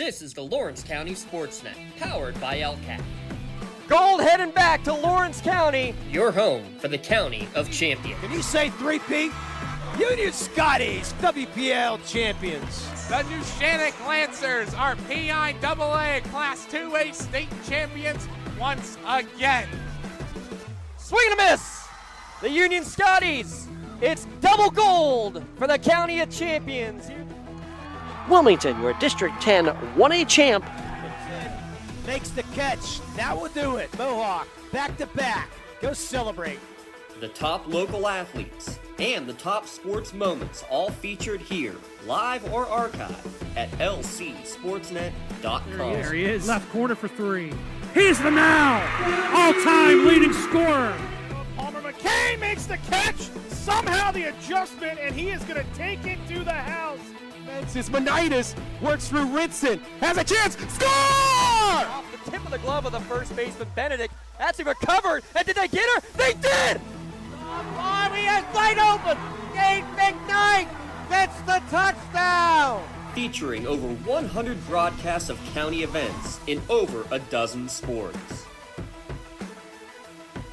This is the Lawrence County SportsNet, powered by LCAT. Gold heading back to Lawrence County. Your home for the County of Champions. Can you say 3P? Union Scotties, WPIAL champions. The New Shannock Lancers are PIAA Class 2A state champions once again. Swing and a miss. The Union Scotties. It's double gold for the County of Champions. Wilmington, your District 10 1A champ. Makes the catch. That will do it. Mohawk, back to back. Go celebrate. The top local athletes and the top sports moments all featured here, live or archived at lcsportsnet.com. There he is. Left corner for three. He's the now all-time leading scorer. Palmer McKay makes the catch. Somehow the adjustment, and he is going to take it to the house. Mensis Monitis works through Ritson. Has a chance. Score! Off the tip of the glove of the first baseman, Benedict. Actually recovered. And did they get her? They did! Oh, he has wide open. Dave McKnight gets the touchdown. Featuring over 100 broadcasts of county events in over a dozen sports.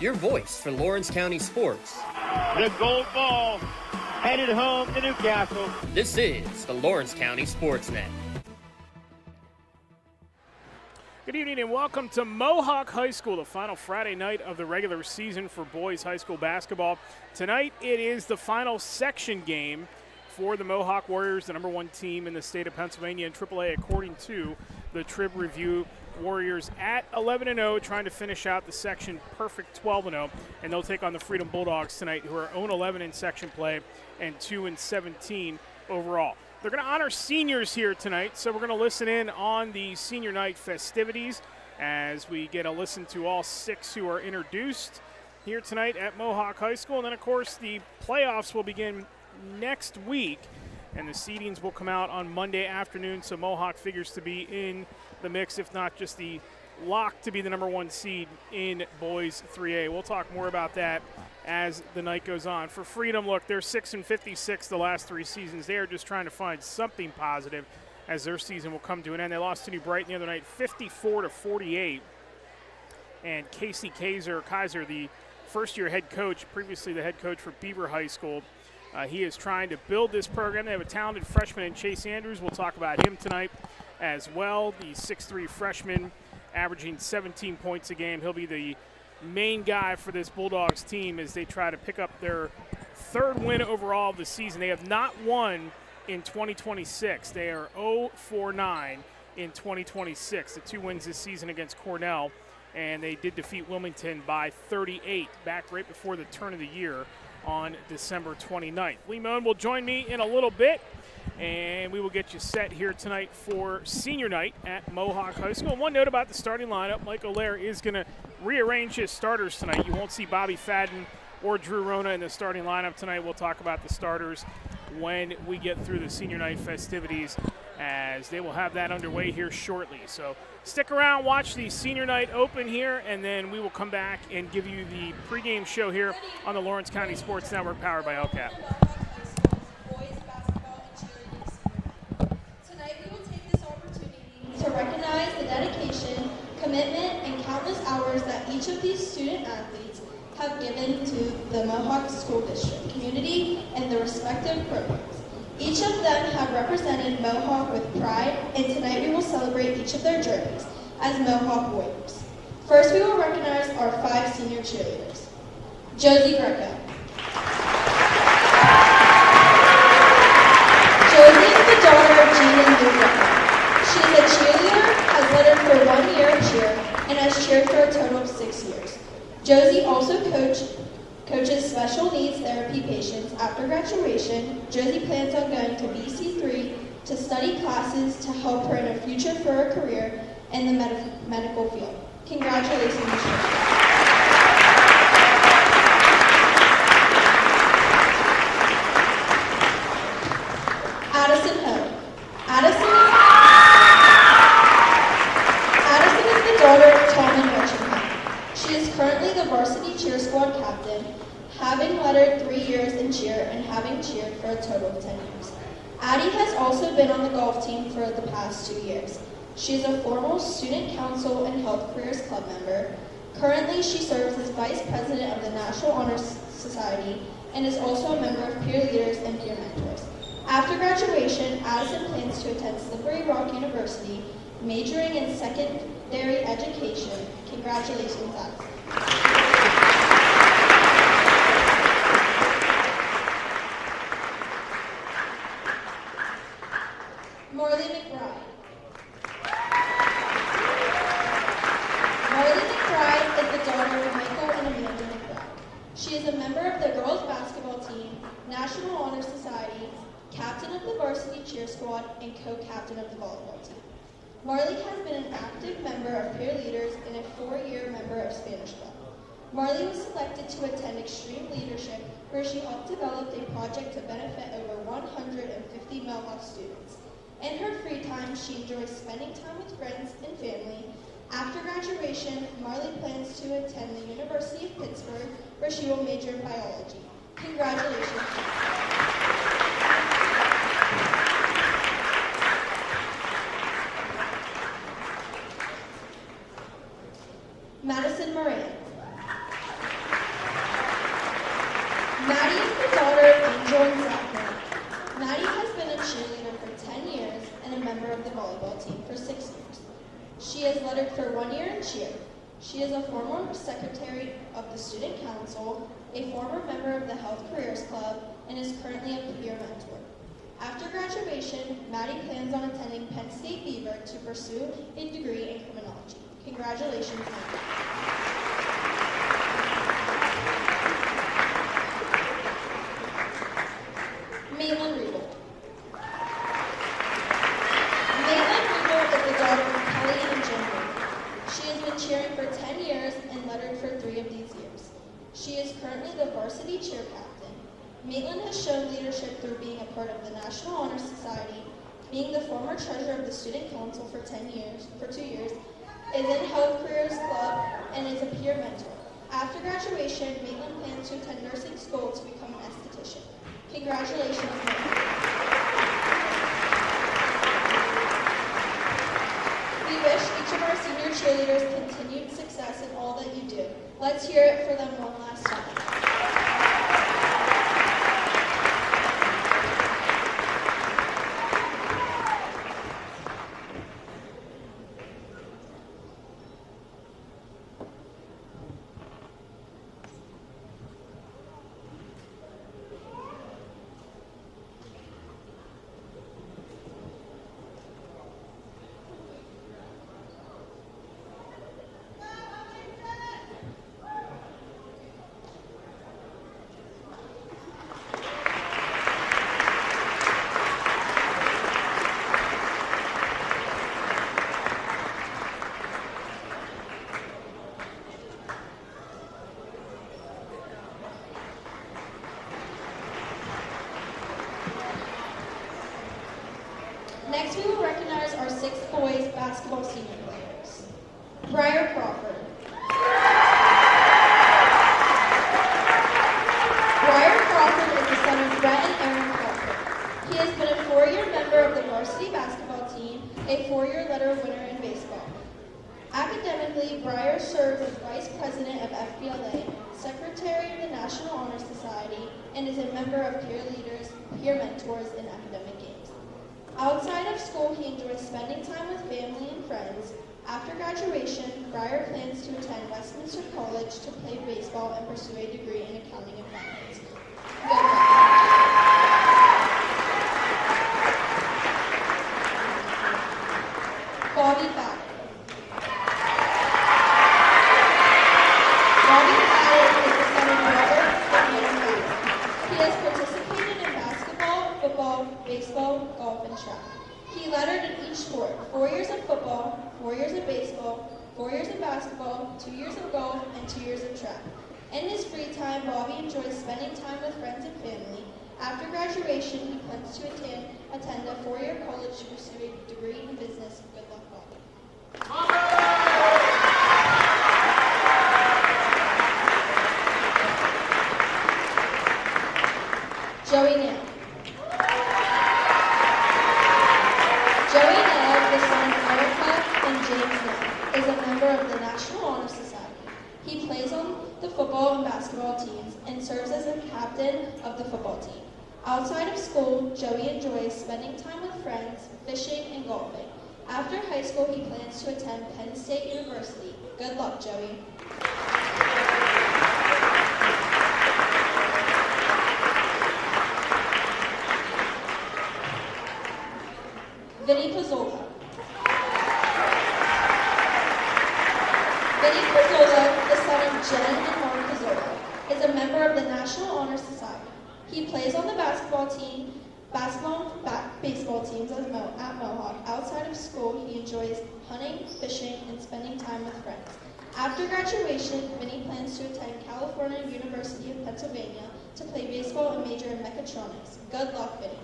Your voice for Lawrence County sports. The gold ball headed home to Newcastle. This is the Lawrence County SportsNet. Good evening and welcome to Mohawk High School, the final Friday night of the regular season for boys high school basketball. Tonight it is the final section game for the Mohawk Warriors, the number one team in the state of Pennsylvania in AAA according to the Trib Review. Warriors at 11-0, trying to finish out the section perfect 12-0, and they'll take on the Freedom Bulldogs tonight, who are 0-11 in section play and 2-17 overall. they're going to honor seniors here tonight, so we're going to listen in on the senior night festivities as we get a listen to all 6 who are introduced here tonight at Mohawk High School. And then, of course, the playoffs will begin next week, and the seedings will come out on Monday afternoon, so Mohawk figures to be in the mix, if not just the lock to be the number 1 seed in boys 3A. We'll talk more about that as the night goes on. For Freedom, look, they're 6-56 the last 3 seasons. They are just trying to find something positive as their season will come to an end. They lost to New Brighton the other night 54-48. And Casey Kaiser, the first-year head coach, previously the head coach for Beaver High School, he is trying to build this program. They have a talented freshman in Chase Andrews. We'll talk about him tonight as well. The 6'3 freshman averaging 17 points a game. He'll be the main guy for this Bulldogs team as they try to pick up their 3rd win overall of the season. They have not won in 2026. They are 0-4-9 in 2026. The 2 wins this season against Cornell, and they did defeat Wilmington by 38 back right before the turn of the year on December 29th. Lee Moen will join me in a little bit, and we will get you set here tonight for senior night at Mohawk High School. And one note about the starting lineup, Mike Olaire is going to rearrange his starters tonight. You won't see Bobby Fadden or Drew Rona in the starting lineup tonight. We'll talk about the starters when we get through the senior night festivities, as they will have that underway here shortly. So stick around, watch the senior night open here, and then we will come back and give you the pregame show here on the Lawrence County Sports Network, powered by LCAP. Tonight we will take this opportunity to recognize the dedication, commitment, and countless hours that each of these student athletes have given to the Mohawk School District, community, and the respective programs. Each of them have represented Mohawk with pride, and tonight we will celebrate each of their journeys as Mohawk Warriors. First, we will recognize our 5 senior cheerleaders. Josie Greco. Josie is the daughter of Jean and Lou Greco. She is a cheerleader, has led her for 1 year of cheer, and has cheered for a total of 6 years. Josie also coaches special needs therapy patients. After graduation, Josie plans on going to BC3 to study classes to help her in a future for her career in the medical field. Congratulations, Josie. Addison Ho. Addison is the daughter of Tom and Richard Ho. She is currently the varsity cheer squad captain, having led 3 years in cheer and having cheered for a total of 10 years. Addie has also been on the golf team for the past 2 years. She is a former Student Council and Health Careers Club member. Currently, she serves as Vice President of the National Honor Society and is also a member of Peer Leaders and Peer Mentors. After graduation, Addison plans to attend Slippery Rock University, majoring in secondary education. Congratulations, Addison. Marley McBride. Marley McBride is the daughter of Michael and Amanda McBride. She is a member of the girls basketball team, National Honor Society, captain of the varsity cheer squad, and co-captain of the volleyball team. Marley has been an active member of Peer Leaders and a 4-year member of Spanish Club. Marley was selected to attend Extreme Leadership, where she helped develop a project to benefit over 150 Mohawk students. In her free time, she enjoys spending time with friends and family. After graduation, Marley plans to attend the University of Pittsburgh, where she will major in biology. Congratulations. Madison Moran. Maddie is the daughter of Angel and Zach Moran. Maddie has been a cheerleader for 10 years and a member of the volleyball team for 6 years. She has lettered for 1 year in cheer. She is a former secretary of the Student Council, a former member of the Health Careers Club, and is currently a peer mentor. After graduation, Maddie plans on attending Penn State Beaver to pursue a degree in criminology. Congratulations, Maddie. Maitland Riedel. She is currently the varsity cheer captain. Maitland has shown leadership through being a part of the National Honor Society, being the former treasurer of the Student Council for 2 years, is in Health Careers Club, and is a peer mentor. After graduation, Maitland plans to attend nursing school to become an esthetician. Congratulations, Maitland. We wish each of our senior cheerleaders continued success in all that you do. Let's hear it for them one last time. Next, we will recognize our 6th boys basketball senior players. Briar Crawford. Briar Crawford is the son of Brett and Aaron Crawford. He has been a 4-year member of the varsity basketball team, a 4-year letter winner in baseball. Academically, Briar serves as vice president of FBLA, secretary of the National Honor Society, and is a member of peer mentors in academic games. Outside of school, he enjoys spending time with family and friends. After graduation, Briar plans to attend Westminster College to play baseball and pursue a degree in accounting and finance. Good luck. Bobby Ballard. Bobby Ballard is the son of Robert and Anna Ballard. He has participated in basketball, football, baseball, golf, and track. He lettered in each sport: 4 years of football, 4 years of baseball, 4 years of basketball, 2 years of golf, and 2 years of track. In his free time, Bobby enjoys spending time with friends and family. After graduation, he plans to attend a 4-year college to pursue a degree in business. Good luck, Bobby. Joey Nail. Joey Nail, the son of Erica and James Nail, is a member of the National Honor Society. He plays on the football and basketball teams and serves as a captain of the football team. Outside of school, Joey enjoys spending time with friends, fishing, and golfing. After high school, he plans to attend Penn State University. Good luck, Joey. Vinny Pizzola. Vinny Pizzola, the son of Jen and Mark Pizzola, is a member of the National Honor Society. He plays on the baseball baseball teams at Mohawk. Outside of school, he enjoys hunting, fishing, and spending time with friends. After graduation, Vinny plans to attend California University of Pennsylvania to play baseball and major in mechatronics. Good luck, Vinny.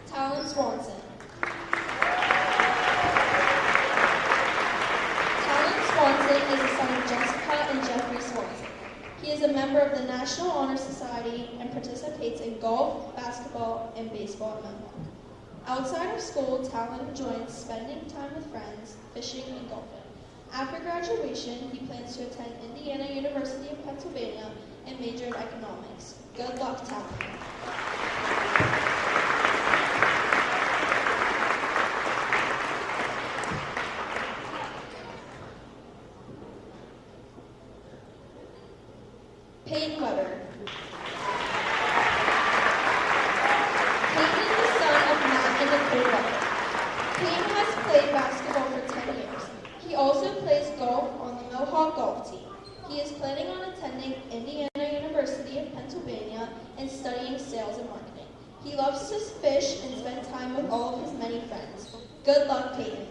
Talon Swanson. Talon Swanson is the son of Jessica and Jeffrey Swanson. He is a member of the National Honor Society and participates in golf, basketball, and baseball at Mohawk. Outside of school, Talon enjoys spending time with friends, fishing, and golfing. After graduation, he plans to attend Indiana University of Pennsylvania and major in economics. Good luck, Talon. Peyton Weber. Peyton is the son of Matt and Nicole Weber. Peyton has played basketball for 10 years. He also plays golf on the Mohawk golf team. He is planning on attending Indiana University of Pennsylvania and studying sales and marketing. He loves to fish and spend time with all of his many friends. Good luck, Peyton.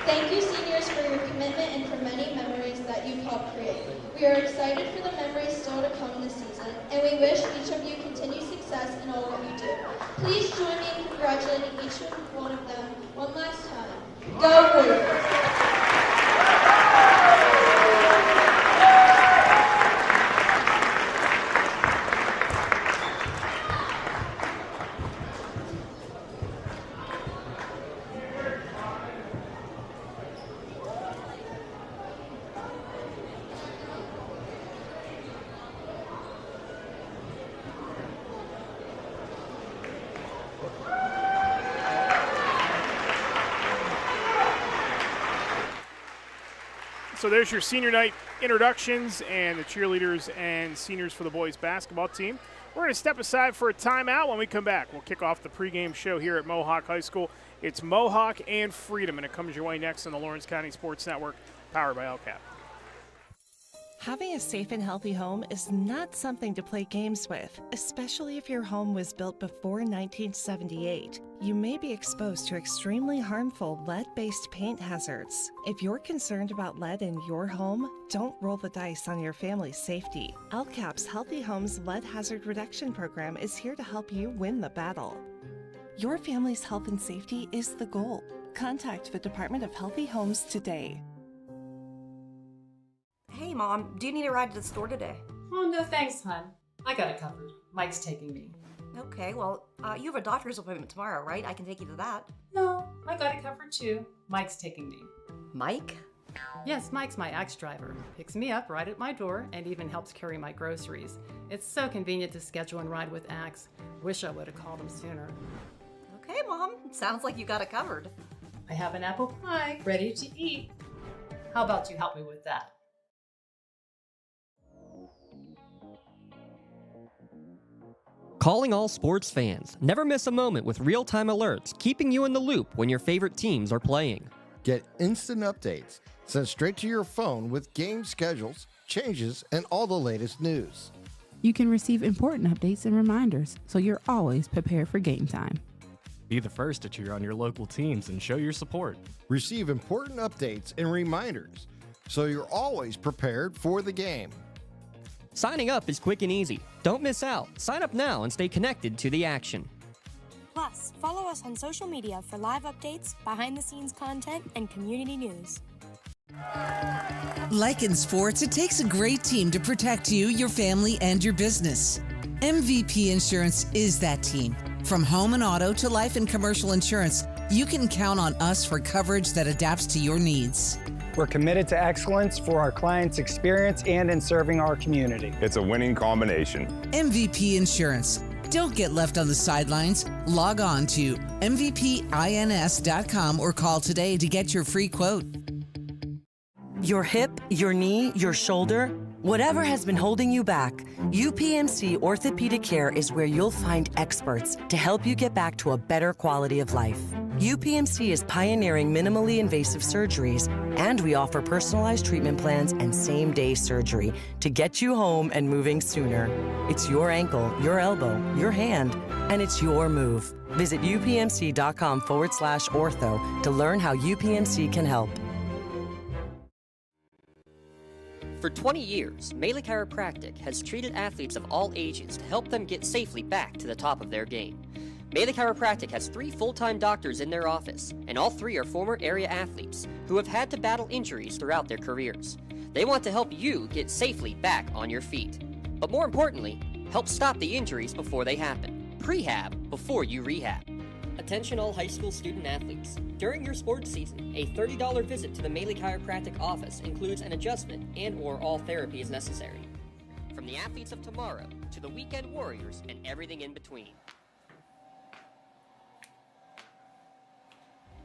Thank you, seniors, for your commitment and for many memories that you've helped create. We are excited for the memories still to come this season, and we wish each of you continued success in all that you do. Please join me in congratulating each one of them one last time. Go Warriors! So there's your senior night introductions and the cheerleaders and seniors for the boys basketball team. We're going to step aside for a timeout. When we come back, we'll kick off the pregame show here at Mohawk High School. It's Mohawk and Freedom, and it comes your way next on the Lawrence County Sports Network, powered by LCAP. Having a safe and healthy home is not something to play games with, especially if your home was built before 1978. You may be exposed to extremely harmful lead-based paint hazards. If you're concerned about lead in your home, don't roll the dice on your family's safety. LCAP's Healthy Homes Lead Hazard Reduction Program is here to help you win the battle. Your family's health and safety is the goal. Contact the Department of Healthy Homes today. Hey, Mom, do you need a ride to the store today? Oh, no thanks, hon. I got it covered. Mike's taking me. Okay, well, you have a doctor's appointment tomorrow, right? I can take you to that. No, I got it covered too. Mike's taking me. Mike? Yes, Mike's my Axe driver. Picks me up right at my door and even helps carry my groceries. It's so convenient to schedule and ride with Axe. Wish I would have called him sooner. Okay, Mom. Sounds like you got it covered. I have an apple pie ready to eat. How about you help me with that? Calling all sports fans. Never miss a moment with real-time alerts, keeping you in the loop when your favorite teams are playing. Get instant updates sent straight to your phone with game schedules, changes, and all the latest news. You can receive important updates and reminders, so you're always prepared for game time. Be the first to cheer on your local teams and show your support. Receive important updates and reminders, so you're always prepared for the game. Signing up is quick and easy. Don't miss out. Sign up now and stay connected to the action. Plus, follow us on social media for live updates, behind-the-scenes content, and community news. Like in sports, it takes a great team to protect you, your family, and your business. MVP Insurance is that team. From home and auto to life and commercial insurance, you can count on us for coverage that adapts to your needs. We're committed to excellence for our clients' experience and in serving our community. It's a winning combination. MVP Insurance. Don't get left on the sidelines. Log on to mvpins.com or call today to get your free quote. Your hip, your knee, your shoulder, whatever has been holding you back, UPMC Orthopedic Care is where you'll find experts to help you get back to a better quality of life. UPMC is pioneering minimally invasive surgeries, and we offer personalized treatment plans and same-day surgery to get you home and moving sooner. It's your ankle, your elbow, your hand, and it's your move. Visit upmc.com/ortho to learn how UPMC can help. For 20 years, Melee Chiropractic has treated athletes of all ages to help them get safely back to the top of their game. Melee Chiropractic has 3 full-time doctors in their office, and all 3 are former area athletes who have had to battle injuries throughout their careers. They want to help you get safely back on your feet. But more importantly, help stop the injuries before they happen. Prehab before you rehab. Attention all high school student athletes. During your sports season, a $30 visit to the Melee Chiropractic office includes an adjustment and/or all therapy is necessary. From the athletes of tomorrow to the weekend warriors and everything in between.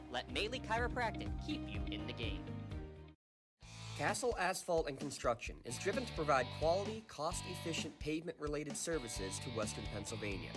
Let Melee Chiropractic keep you in the game. Castle Asphalt and Construction is driven to provide quality, cost-efficient pavement-related services to Western Pennsylvania.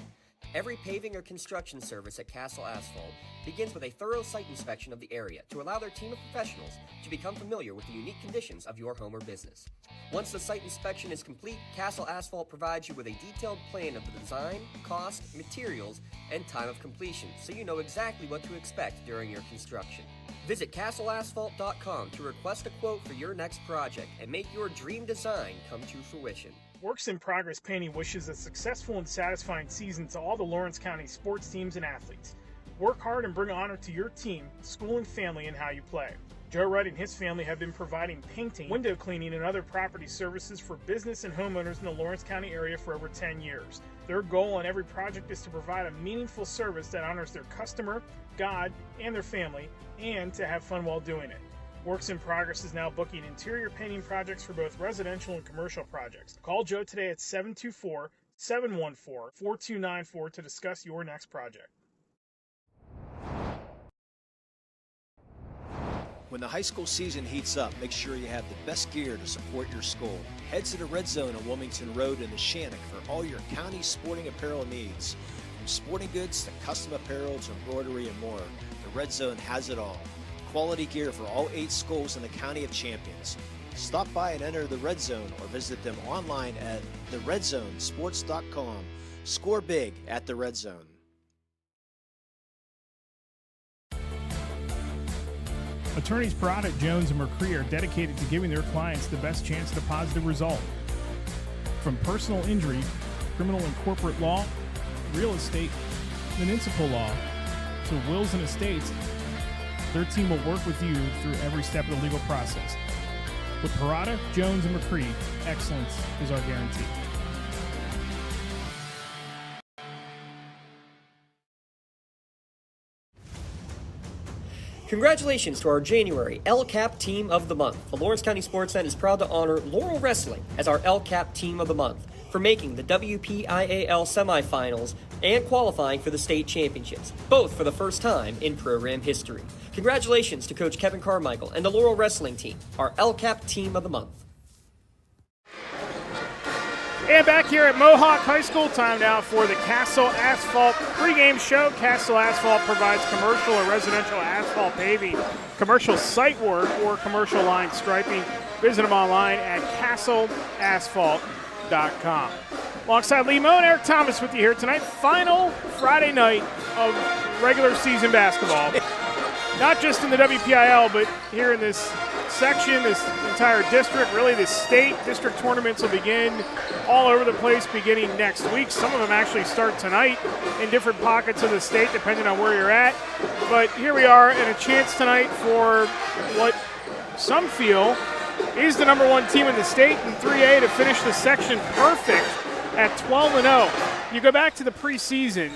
Every paving or construction service at Castle Asphalt begins with a thorough site inspection of the area to allow their team of professionals to become familiar with the unique conditions of your home or business. Once the site inspection is complete, Castle Asphalt provides you with a detailed plan of the design, cost, materials, and time of completion, so you know exactly what to expect during your construction. Visit castleasphalt.com to request a quote for your next project and make your dream design come to fruition. Works in Progress Painting wishes a successful and satisfying season to all the Lawrence County sports teams and athletes. Work hard and bring honor to your team, school, and family in how you play. Joe Wright and his family have been providing painting, window cleaning, and other property services for business and homeowners in the Lawrence County area for over 10 years. Their goal on every project is to provide a meaningful service that honors their customer, God, and their family, and to have fun while doing it. Works in Progress is now booking interior painting projects for both residential and commercial projects. Call Joe today at 724-714-4294 to discuss your next project. When the high school season heats up, make sure you have the best gear to support your school. Head to the Red Zone on Wilmington Road in the Shannock for all your county sporting apparel needs. From sporting goods to custom apparel to embroidery and more, the Red Zone has it all. Quality gear for all 8 schools in the County of Champions. Stop by and enter the Red Zone or visit them online at theredzonesports.com. Score big at the Red Zone. Attorneys Parada, Jones, and McCree are dedicated to giving their clients the best chance at a positive result. From personal injury, criminal and corporate law, real estate, municipal law, to wills and estates, their team will work with you through every step of the legal process. With Parada, Jones, and McCree, excellence is our guarantee. Congratulations to our January LCAP Team of the Month. The Lawrence County SportsNet is proud to honor Laurel Wrestling as our LCAP Team of the Month for making the WPIAL semifinals and qualifying for the state championships, both for the first time in program history. Congratulations to Coach Kevin Carmichael and the Laurel Wrestling Team, our LCAP Team of the Month. And back here at Mohawk High School, time now for the Castle Asphalt pregame show. Castle Asphalt provides commercial or residential asphalt paving, commercial site work, or commercial line striping. Visit them online at castleasphalt.com. Alongside Lee Moe and Eric Thomas with you here tonight. Final Friday night of regular season basketball. Not just in the WPIAL, but here in this section, this entire district, really the state district tournaments will begin all over the place beginning next week. Some of them actually start tonight in different pockets of the state, depending on where you're at. But here we are, and a chance tonight for what some feel is the number 1 team in the state in 3A to finish the section perfect at 12-0. You go back to the preseason,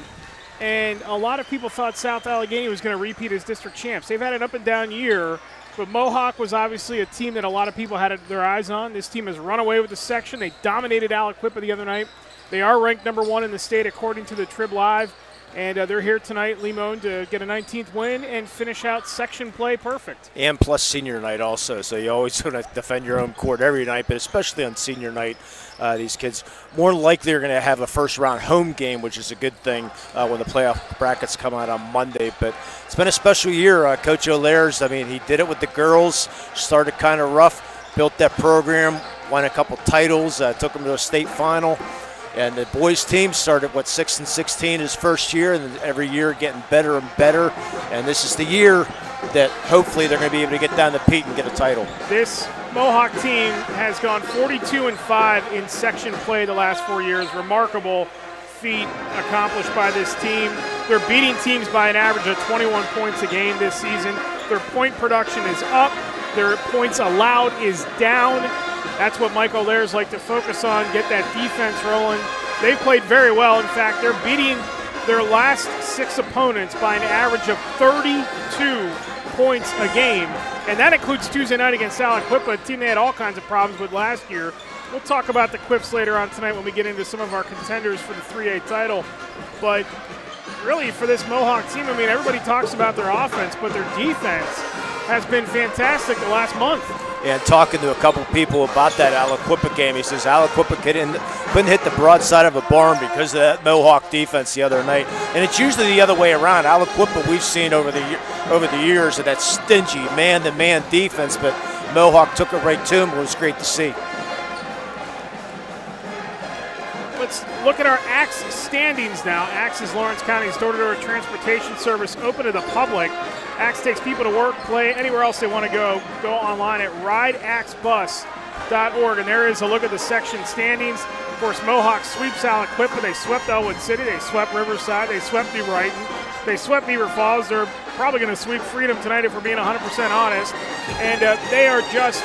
and a lot of people thought South Allegheny was going to repeat as district champs. They've had an up-and-down year, but Mohawk was obviously a team that a lot of people had their eyes on. This team has run away with the section. They dominated Aliquippa the other night. They are ranked number 1 in the state according to the Trib Live, and they're here tonight, Limon, to get a 19th win and finish out section play perfect. And plus senior night also, so you always want to defend your own court every night, but especially on senior night. These kids more likely are going to have a first-round home game, which is a good thing when the playoff brackets come out on Monday. But it's been a special year. Coach O'Lears, I mean, he did it with the girls, started kind of rough, built that program, won a couple titles, took them to a state final. And the boys team started, 6-16 his first year, and every year getting better and better. And this is the year that hopefully they're going to be able to get down the Pete and get a title. This Mohawk team has gone 42-5 in section play the last 4 years. Remarkable feat accomplished by this team. They're beating teams by an average of 21 points a game this season. Their point production is up. Their points allowed is down. That's what Mike O'Lears like to focus on, get that defense rolling. They've played very well. In fact, they're beating their last 6 opponents by an average of 32 points a game. And that includes Tuesday night against Aliquippa, a team they had all kinds of problems with last year. We'll talk about the Quips later on tonight when we get into some of our contenders for the 3A title. But really, for this Mohawk team, I mean, everybody talks about their offense, but their defense has been fantastic the last month. And talking to a couple people about that Aliquippa game, he says Aliquippa couldn't hit the broadside of a barn because of that Mohawk defense the other night. And it's usually the other way around. Aliquippa we've seen over the years of that stingy man-to-man defense, but Mohawk took it right to him. It was great to see. Let's look at our AXE standings now. AXE is Lawrence County's door-to-door transportation service open to the public. AXE takes people to work, play, anywhere else they want to go. Go online at rideaxebus.org, and there is a look at the section standings. Of course, Mohawk sweeps Aliquippa. They swept Elwood City. They swept Riverside. They swept New Brighton. They swept Beaver Falls. They're probably going to sweep Freedom tonight if we're being 100% honest. And they are just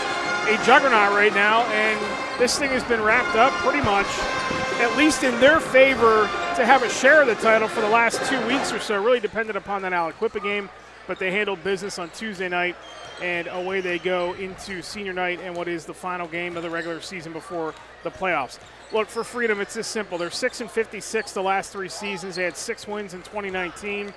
a juggernaut right now, and this thing has been wrapped up pretty much, at least in their favor, to have a share of the title for the last 2 weeks or so. Really depended upon that Aliquippa game, but they handled business on Tuesday night, and away they go into senior night and what is the final game of the regular season before the playoffs. Look, for Freedom, it's this simple. They're 6-56 the last 3 seasons. They had 6 wins in 2019.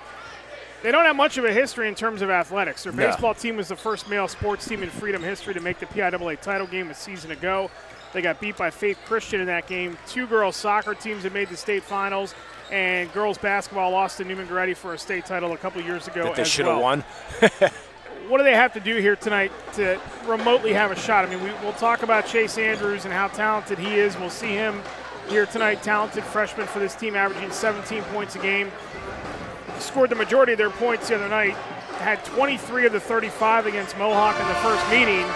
They don't have much of a history in terms of athletics. Their baseball team was the first male sports team in Freedom history to make the PIAA title game a season ago. They got beat by Faith Christian in that game. 2 girls soccer teams have made the state finals, and girls basketball lost to Newman Goretti for a state title a couple years ago. That they should have won. What do they have to do here tonight to remotely have a shot? I mean, we'll talk about Chase Andrews and how talented he is. We'll see him here tonight, talented freshman for this team, averaging 17 points a game. Scored the majority of their points the other night. Had 23 of the 35 against Mohawk in the first meeting.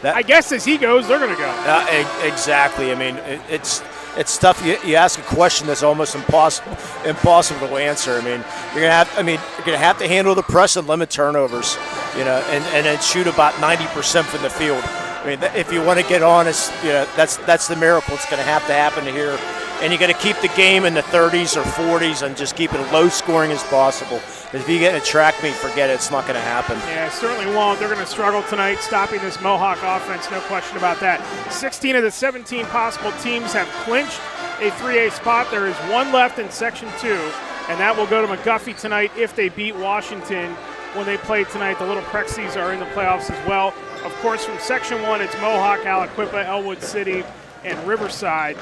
I guess as he goes, they're going to go. Exactly. I mean, it's tough. You ask a question that's almost impossible to answer. I mean, you're going to have to handle the press and limit turnovers, and then shoot about 90% from the field. I mean, if you want to get honest, that's the miracle. It's going to have to happen here. And you got to keep the game in the 30s or 40s and just keep it low scoring as possible. If you get in a track meet, forget it. It's not going to happen. Yeah, it certainly won't. They're going to struggle tonight stopping this Mohawk offense, no question about that. 16 of the 17 possible teams have clinched a 3A spot. There is 1 left in Section 2, and that will go to McGuffey tonight if they beat Washington when they play tonight. The Little Prexies are in the playoffs as well. Of course, from Section 1, it's Mohawk, Aliquippa, Elwood City, and Riverside.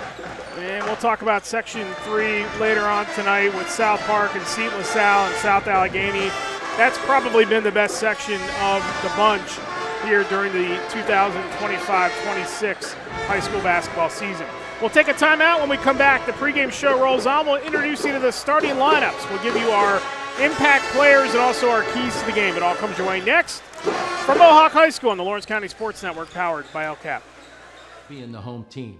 And we'll talk about Section 3 later on tonight with South Park and Seat LaSalle and South Allegheny. That's probably been the best section of the bunch here during the 2025-26 high school basketball season. We'll take a timeout. When we come back, the pregame show rolls on. We'll introduce you to the starting lineups. We'll give you our impact players and also our keys to the game. It all comes your way next from Mohawk High School on the Lawrence County Sports Network, powered by LCAP. Being the home team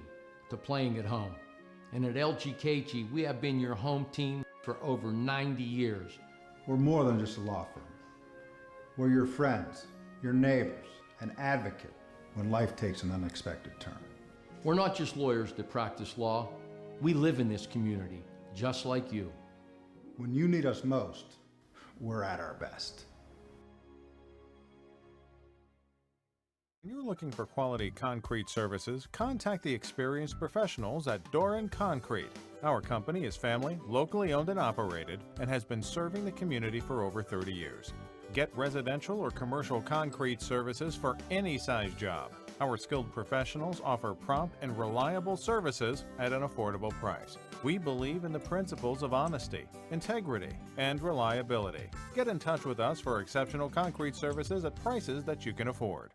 to playing at home. And at LGKG, we have been your home team for over 90 years. We're more than just a law firm. We're your friends, your neighbors, an advocate when life takes an unexpected turn. We're not just lawyers that practice law. We live in this community, just like you. When you need us most, we're at our best. When you're looking for quality concrete services, contact the experienced professionals at Doran Concrete. Our company is family, locally owned and operated, and has been serving the community for over 30 years. Get residential or commercial concrete services for any size job. Our skilled professionals offer prompt and reliable services at an affordable price. We believe in the principles of honesty, integrity, and reliability. Get in touch with us for exceptional concrete services at prices that you can afford.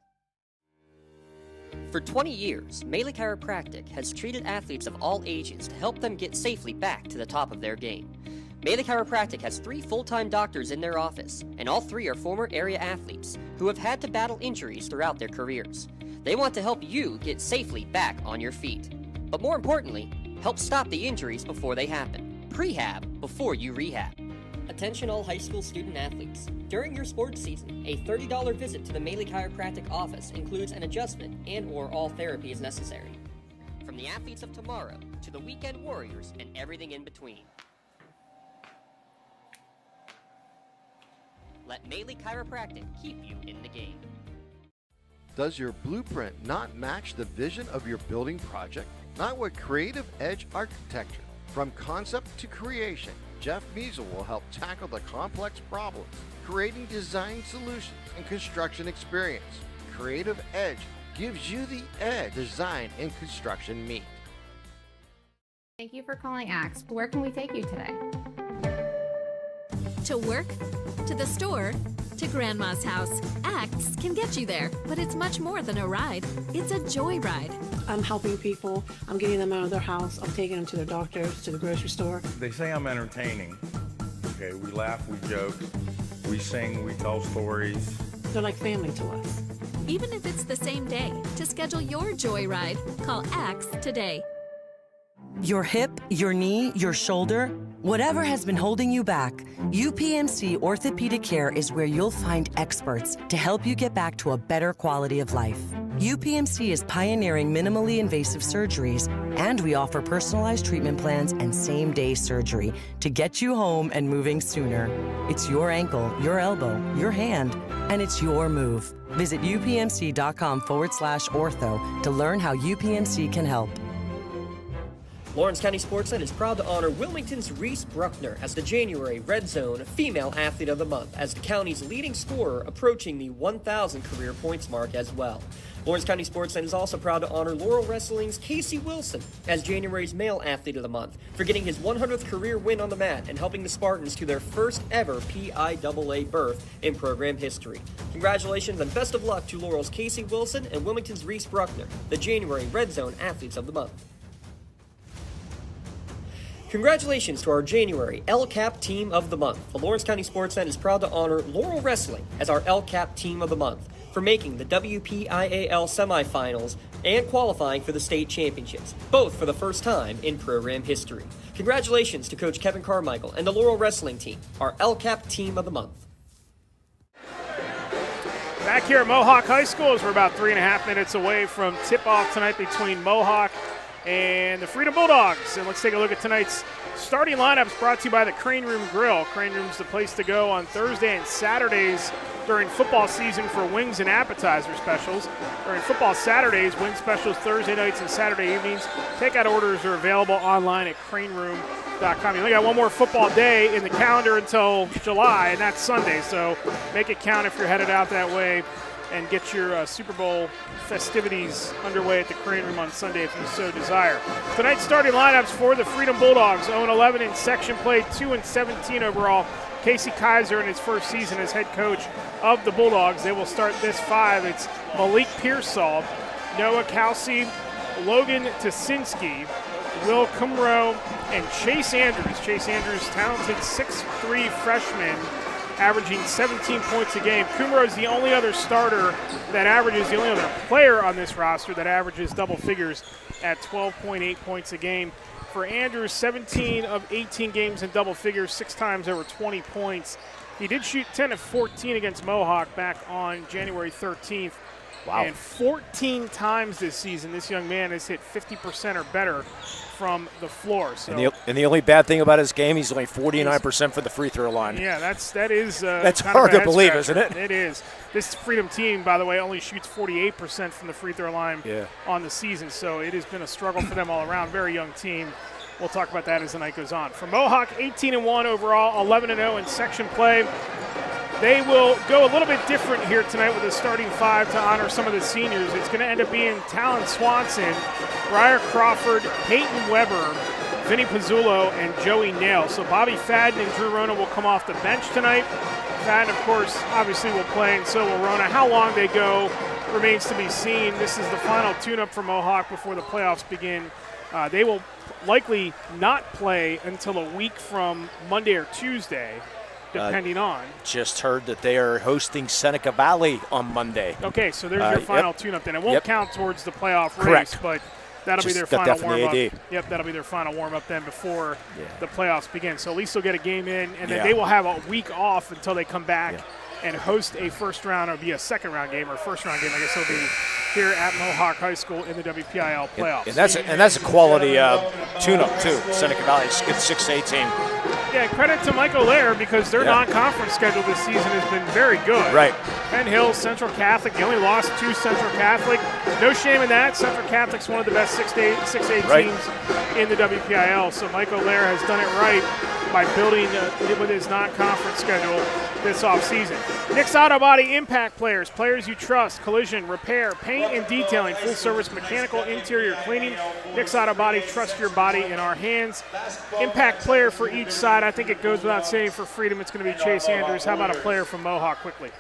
For 20 years, Melee Chiropractic has treated athletes of all ages to help them get safely back to the top of their game. Melee Chiropractic has 3 full-time doctors in their office, and all 3 are former area athletes who have had to battle injuries throughout their careers. They want to help you get safely back on your feet. But more importantly, help stop the injuries before they happen. Prehab before you rehab. Attention all high school student athletes. During your sports season, a $30 visit to the Melee Chiropractic office includes an adjustment and/or all therapy is necessary. From the athletes of tomorrow to the weekend warriors and everything in between. Let Melee Chiropractic keep you in the game. Does your blueprint not match the vision of your building project? Not with Creative Edge Architecture. From concept to creation, Jeff Measle will help tackle the complex problems, creating design solutions and construction experience. Creative Edge gives you the edge design and construction meet. Thank you for calling Axe. Where can we take you today? To work, to the store, to Grandma's house. Axe can get you there, but it's much more than a ride. It's a joyride. I'm helping people. I'm getting them out of their house. I'm taking them to their doctors, to the grocery store. They say I'm entertaining. Okay, we laugh, we joke, we sing, we tell stories. They're like family to us. Even if it's the same day, to schedule your joyride, call Axe today. Your hip, your knee, your shoulder, whatever has been holding you back, UPMC Orthopedic Care is where you'll find experts to help you get back to a better quality of life. UPMC is pioneering minimally invasive surgeries, and we offer personalized treatment plans and same-day surgery to get you home and moving sooner. It's your ankle, your elbow, your hand, and it's your move. Visit upmc.com/ortho to learn how UPMC can help. Lawrence County SportsNet is proud to honor Wilmington's Reese Bruckner as the January Red Zone Female Athlete of the Month, as the county's leading scorer, approaching the 1,000 career points mark as well. Lawrence County SportsNet is also proud to honor Laurel Wrestling's Casey Wilson as January's Male Athlete of the Month for getting his 100th career win on the mat and helping the Spartans to their first ever PIAA berth in program history. Congratulations and best of luck to Laurel's Casey Wilson and Wilmington's Reese Bruckner, the January Red Zone Athletes of the Month. Congratulations to our January LCAP Team of the Month. The Lawrence County SportsNet is proud to honor Laurel Wrestling as our LCAP Team of the Month for making the WPIAL semifinals and qualifying for the state championships, both for the first time in program history. Congratulations to Coach Kevin Carmichael and the Laurel Wrestling Team, our LCAP Team of the Month. Back here at Mohawk High School, as we're about 3.5 minutes away from tip-off tonight between Mohawk and the Freedom Bulldogs. And let's take a look at tonight's starting lineups brought to you by the Crane Room Grill. Crane Room's the place to go on Thursday and Saturdays during football season for wings and appetizer specials. During football Saturdays, wing specials Thursday nights and Saturday evenings. Takeout orders are available online at craneroom.com. You only got one more football day in the calendar until July, and that's Sunday. So make it count if you're headed out that way, and get your Super Bowl festivities underway at the Crane Room on Sunday if you so desire. Tonight's starting lineups for the Freedom Bulldogs: 0-11 in section play, 2-17 overall. Casey Kaiser in his first season as head coach of the Bulldogs. They will start this five. It's Malik Pearsall, Noah Kelsey, Logan Tasinski, Will Kumro, and Chase Andrews. Chase Andrews, talented 6'3" freshman, averaging 17 points a game. Kumro is the only other starter that averages, the only other player on this roster that averages double figures at 12.8 points a game. For Andrews, 17 of 18 games in double figures, 6 times over 20 points. He did shoot 10 of 14 against Mohawk back on January 13th. Wow. And 14 times this season, this young man has hit 50% or better from the floor. So and the only bad thing about his game, he's only 49% for the free throw line. Yeah, that is that's hard to believe, isn't it? It is. This Freedom team, by the way, only shoots 48% from the free throw line on the season. So it has been a struggle for them all around. Very young team. We'll talk about that as the night goes on. For Mohawk, 18-1 overall, 11-0 in section play. They will go a little bit different here tonight with a starting five to honor some of the seniors. It's going to end up being Talon Swanson, Briar Crawford, Peyton Weber, Vinny Pizzullo, and Joey Nail. So Bobby Fadden and Drew Rona will come off the bench tonight. Fadden, of course, obviously will play, and so will Rona. How long they go remains to be seen. This is the final tune-up for Mohawk before the playoffs begin. They will likely not play until a week from Monday or Tuesday, depending on. Just heard that they are hosting Seneca Valley on Monday. Okay, so there's your final tune-up then. It won't count towards the playoff Correct. race, but that'll be their final warm-up. Yep, that'll be their final warm-up then before the playoffs begin. So at least they'll get a game in, and then they will have a week off until they come back and host a first-round, or be a second-round game, or first-round game, I guess it'll be here at Mohawk High School in the WPIAL playoffs. And that's a quality tune-up, too. Seneca Valley's good 6A team. Yeah, credit to Michael Lair, because their non-conference schedule this season has been very good. Right. Penn Hills, Central Catholic, they only lost to Central Catholic. No shame in that. Central Catholic's one of the best 6A teams in the WPIAL, so Michael Lair has done it right by building with his non-conference schedule this offseason. Nick's Auto Body Impact Players, players you trust, collision, repair, paint and detailing, full-service mechanical interior cleaning. Nick's Auto Body, trust your body in our hands. Impact player for each side. I think it goes without saying for Freedom it's going to be Chase Andrews. How about a player from Mohawk quickly?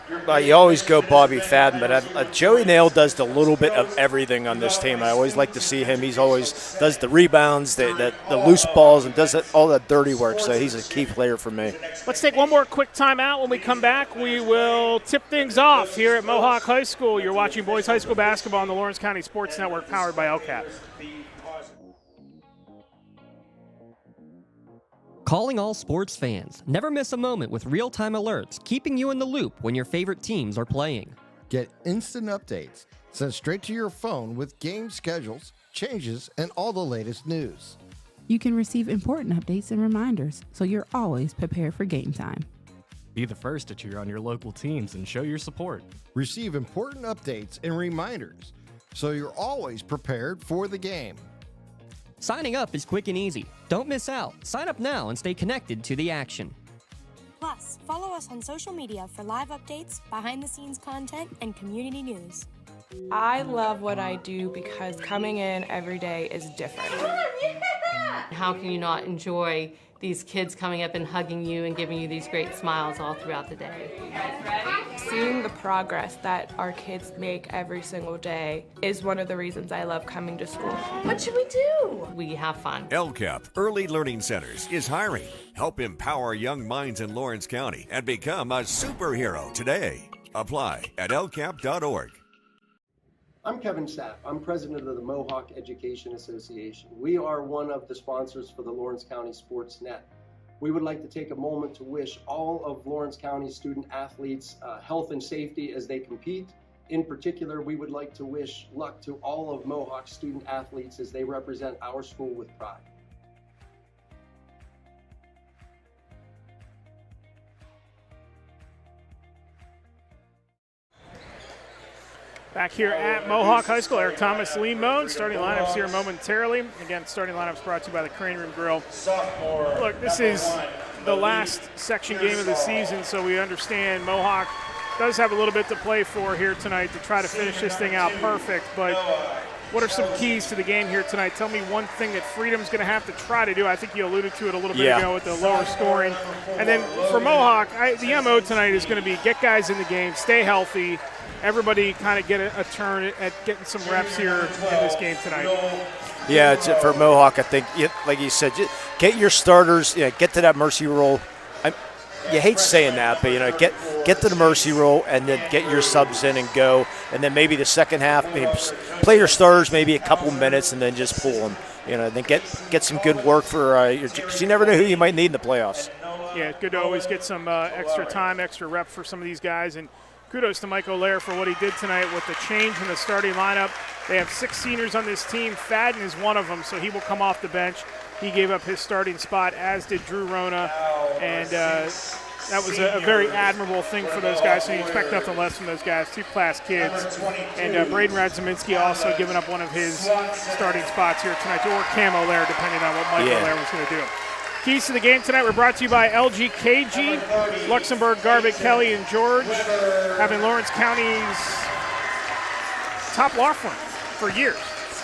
You always go Bobby Fadden, but Joey Nail does a little bit of everything on this team. I always like to see him. He's always does the rebounds, the loose balls, and does all that dirty work. So he's a key player for me. Let's take one more quick timeout. When we come back, we will tip things off here at Mohawk High School. You're watching boys high school basketball on the Lawrence County Sports Network, powered by LCAP. Calling all sports fans. Never miss a moment with real-time alerts, keeping you in the loop when your favorite teams are playing. Get instant updates sent straight to your phone with game schedules, changes, and all the latest news. You can receive important updates and reminders, so you're always prepared for game time. Be the first to cheer on your local teams and show your support. Receive important updates and reminders, so you're always prepared for the game. Signing up is quick and easy. Don't miss out. Sign up now and stay connected to the action. Plus, follow us on social media for live updates, behind-the-scenes content, and community news. I love what I do because coming in every day is different. How can you not enjoy these kids coming up and hugging you and giving you these great smiles all throughout the day? Seeing the progress that our kids make every single day is one of the reasons I love coming to school. What should we do? We have fun. LCAP Early Learning Centers is hiring. Help empower young minds in Lawrence County and become a superhero today. Apply at lcap.org. I'm Kevin Sapp. I'm president of the Mohawk Education Association. We are one of the sponsors for the Lawrence County SportsNet. We would like to take a moment to wish all of Lawrence County student athletes health and safety as they compete. In particular, we would like to wish luck to all of Mohawk student athletes as they represent our school with pride. Back here at Mohawk High School, Eric Thomas, Lee Moan. Starting lineups here momentarily. Again, starting lineups brought to you by the Crane Room Grill. Look, this is the last section game of the season, so we understand Mohawk does have a little bit to play for here tonight to try to finish this thing out perfect. But what are some keys to the game here tonight? Tell me one thing that Freedom's going to have to try to do. I think you alluded to it a little bit ago with the lower scoring. And then for Mohawk, the MO tonight is going to be get guys in the game, stay healthy. Everybody kind of get a turn at getting some reps here in this game tonight. Yeah, it's for Mohawk, I think, like you said, get your starters, get to that mercy roll. You hate saying that, but, get to the mercy roll and then get your subs in and go. And then maybe the second half, play your starters maybe a couple minutes and then just pull them. Then get some good work for because you never know who you might need in the playoffs. Yeah, it's good to always get some extra time, extra rep for some of these guys. And kudos to Mike O'Lear for what he did tonight with the change in the starting lineup. They have 6 seniors on this team. Fadden is one of them, so he will come off the bench. He gave up his starting spot, as did Drew Rona, and that was a very admirable thing for those guys, so you expect nothing less from those guys, 2-class kids. And Braden Radzaminski also giving up one of his starting spots here tonight, or Cam O'Lear, depending on what Mike O'Lear was going to do. Keys to the game tonight were brought to you by LGKG, Luxembourg, Garbutt, Kelly, and George, having Lawrence County's top law firm for years.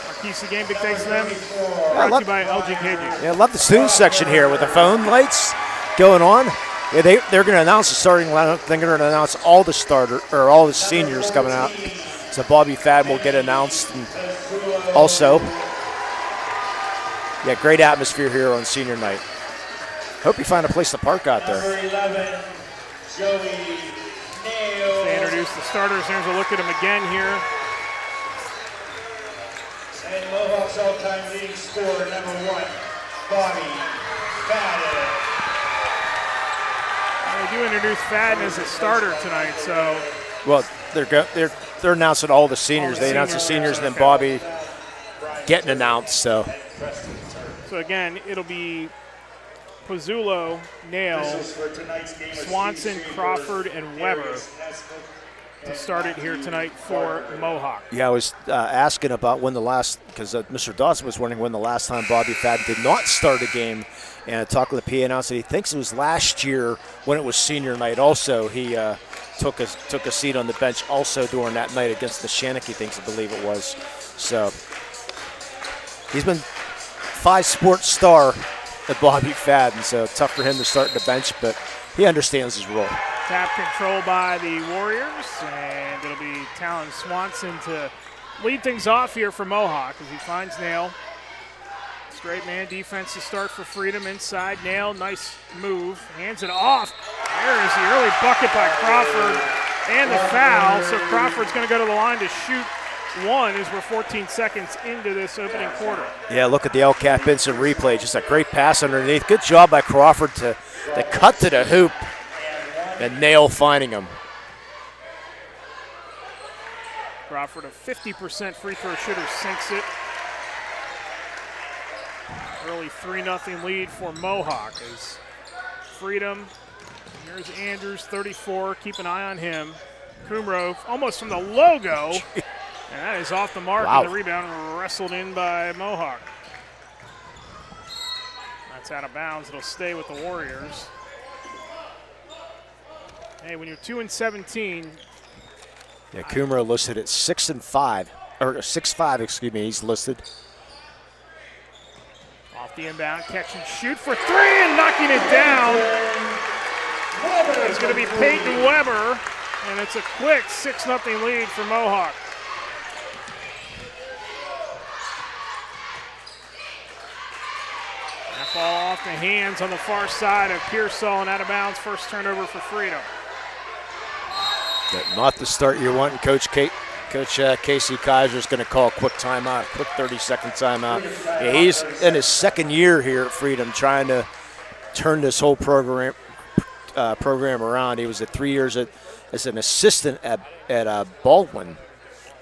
Our keys to the game, big thanks to them. Brought to you by LGKG. Yeah, I love the student section here with the phone lights going on. Yeah, they're going to announce the starting lineup. They're going to announce all the seniors coming out. So Bobby Fadden will get announced, and also, great atmosphere here on senior night. Hope you find a place to park out there. They introduce the starters. There's a look at them again here. And Mohawk's all-time leading scorer, number 1, Bobby Fadden. They do introduce Fadden as a starter tonight, so. Well, they're announcing all the seniors. They announced the seniors, and then Bobby getting announced. So again, it'll be Pozzullo, Nail, Swanson, Crawford, and Weber. to start it here tonight for Mohawk. Yeah, I was asking about when the last, because Mr. Dawson was wondering when the last time Bobby Fadden did not start a game. And I talked with the PA announcer. He thinks it was last year when it was senior night. Also, he took a seat on the bench also during that night against the Shanachie things, I believe it was. So he's been 5-sport star at Bobby Fadden, so tough for him to start in the bench, but he understands his role. Tap control by the Warriors, and it'll be Talon Swanson to lead things off here for Mohawk as he finds Nail. Straight man defense to start for Freedom. Inside, Nail, nice move. Hands it off. There is the early bucket by Crawford and the foul. So Crawford's going to go to the line to shoot one as we're 14 seconds into this opening quarter. Yeah, look at the LCAP instant replay. Just a great pass underneath. Good job by Crawford to cut to the hoop and Nail finding him. Crawford, a 50% free throw shooter, sinks it. Early 3-0 lead for Mohawk as Freedom. Here's Andrews, 34. Keep an eye on him. Kumro almost from the logo. And that is off the mark. Wow. And the rebound wrestled in by Mohawk. That's out of bounds. It'll stay with the Warriors. Hey, when you're 2-17. Yeah, Kumro listed at 6-5, or 6'5", excuse me, he's listed. Off the inbound, catch and shoot for three and knocking it down. It's going to be Peyton Weber, and it's a quick 6-0 lead for Mohawk. That ball off the hands on the far side of Pearsall and out of bounds. First turnover for Freedom. Not the start you're wanting, Coach Casey Kaiser is going to call a quick timeout, a quick 30-second timeout. Yeah, he's in his second year here at Freedom trying to turn this whole program around. He was at 3 years as an assistant at Baldwin.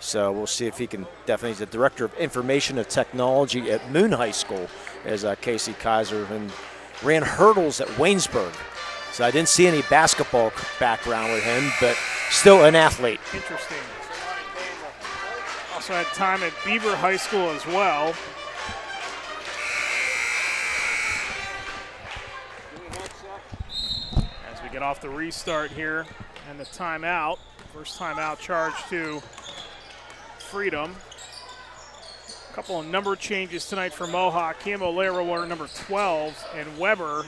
So we'll see if he can definitely. He's the Director of Information and Technology at Moon High School as Casey Kaiser, and ran hurdles at Waynesburg. So I didn't see any basketball background with him, but still an athlete. Interesting. Also had time at Beaver High School as well. As we get off the restart here and the timeout. First timeout charge to Freedom. A couple of number changes tonight for Mohawk. Cam O'Leary wore number 12, and Weber,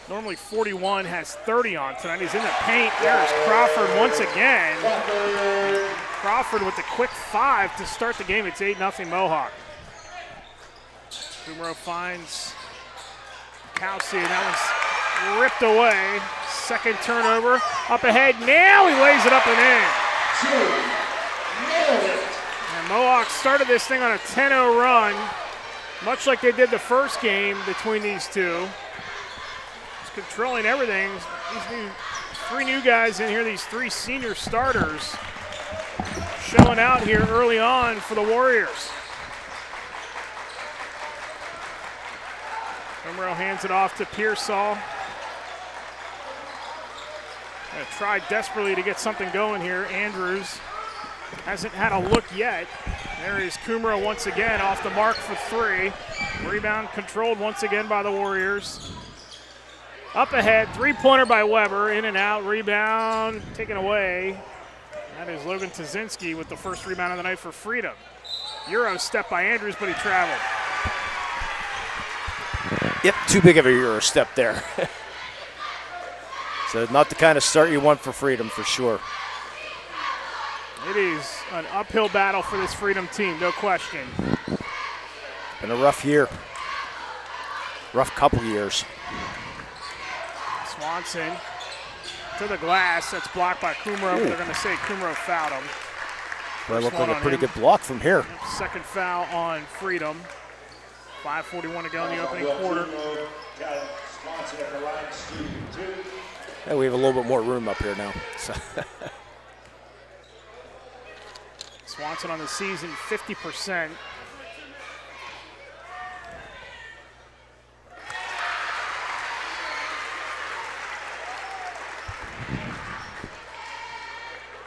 normally 41, has 30 on tonight. He's in the paint. There's Crawford once again. Crawford with the quick 5 to start the game. It's 8-0 Mohawk. Kumro finds Kelsey, and that one's ripped away. Second turnover. Up ahead, Nail. He lays it up and in. And Mohawk started this thing on a 10-0 run, much like they did the first game between these two. Just controlling everything. These three new guys in here, these three senior starters, showing out here early on for the Warriors. Kumro hands it off to Pearsall. Gonna try desperately to get something going here. Andrews hasn't had a look yet. There is Kumro once again off the mark for 3. Rebound controlled once again by the Warriors. Up ahead, three-pointer by Weber, in and out, rebound taken away. That is Logan Tazinski with the first rebound of the night for Freedom. Euro step by Andrews, but he traveled. Yep, too big of a Euro step there. So not the kind of start you want for Freedom, for sure. It is an uphill battle for this Freedom team, no question. Been a rough year. Rough couple years. Swanson to the glass. That's blocked by Kumro. They're going to say Kumro fouled him. That looked like a pretty good block from here. Second foul on Freedom. 5:41 to go in the opening quarter. Yeah, we have a little bit more room up here now. So Swanson on the season, 50%.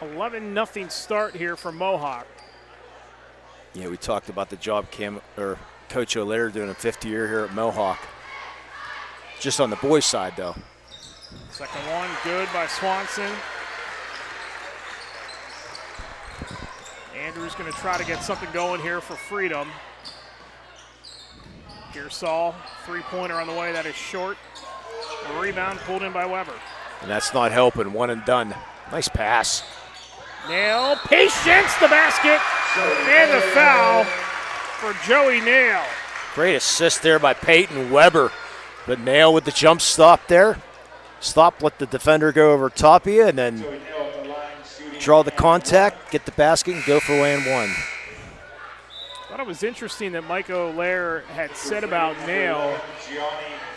11-0 start here for Mohawk. Yeah, we talked about the job Coach O'Leary doing a 50 year here at Mohawk. Just on the boys' side, though. Second one, good by Swanson. Andrews going to try to get something going here for Freedom. Pearsall, three-pointer on the way. That is short. A rebound pulled in by Weber. And that's not helping. One and done. Nice pass. Nail, patience, the basket, and the foul for Joey Nail. Great assist there by Peyton Weber. But Nail with the jump stop there. Stop, let the defender go over top of you, and then draw the contact, get the basket, and go for land one. I thought it was interesting that Mike O'Leary had said about Nail,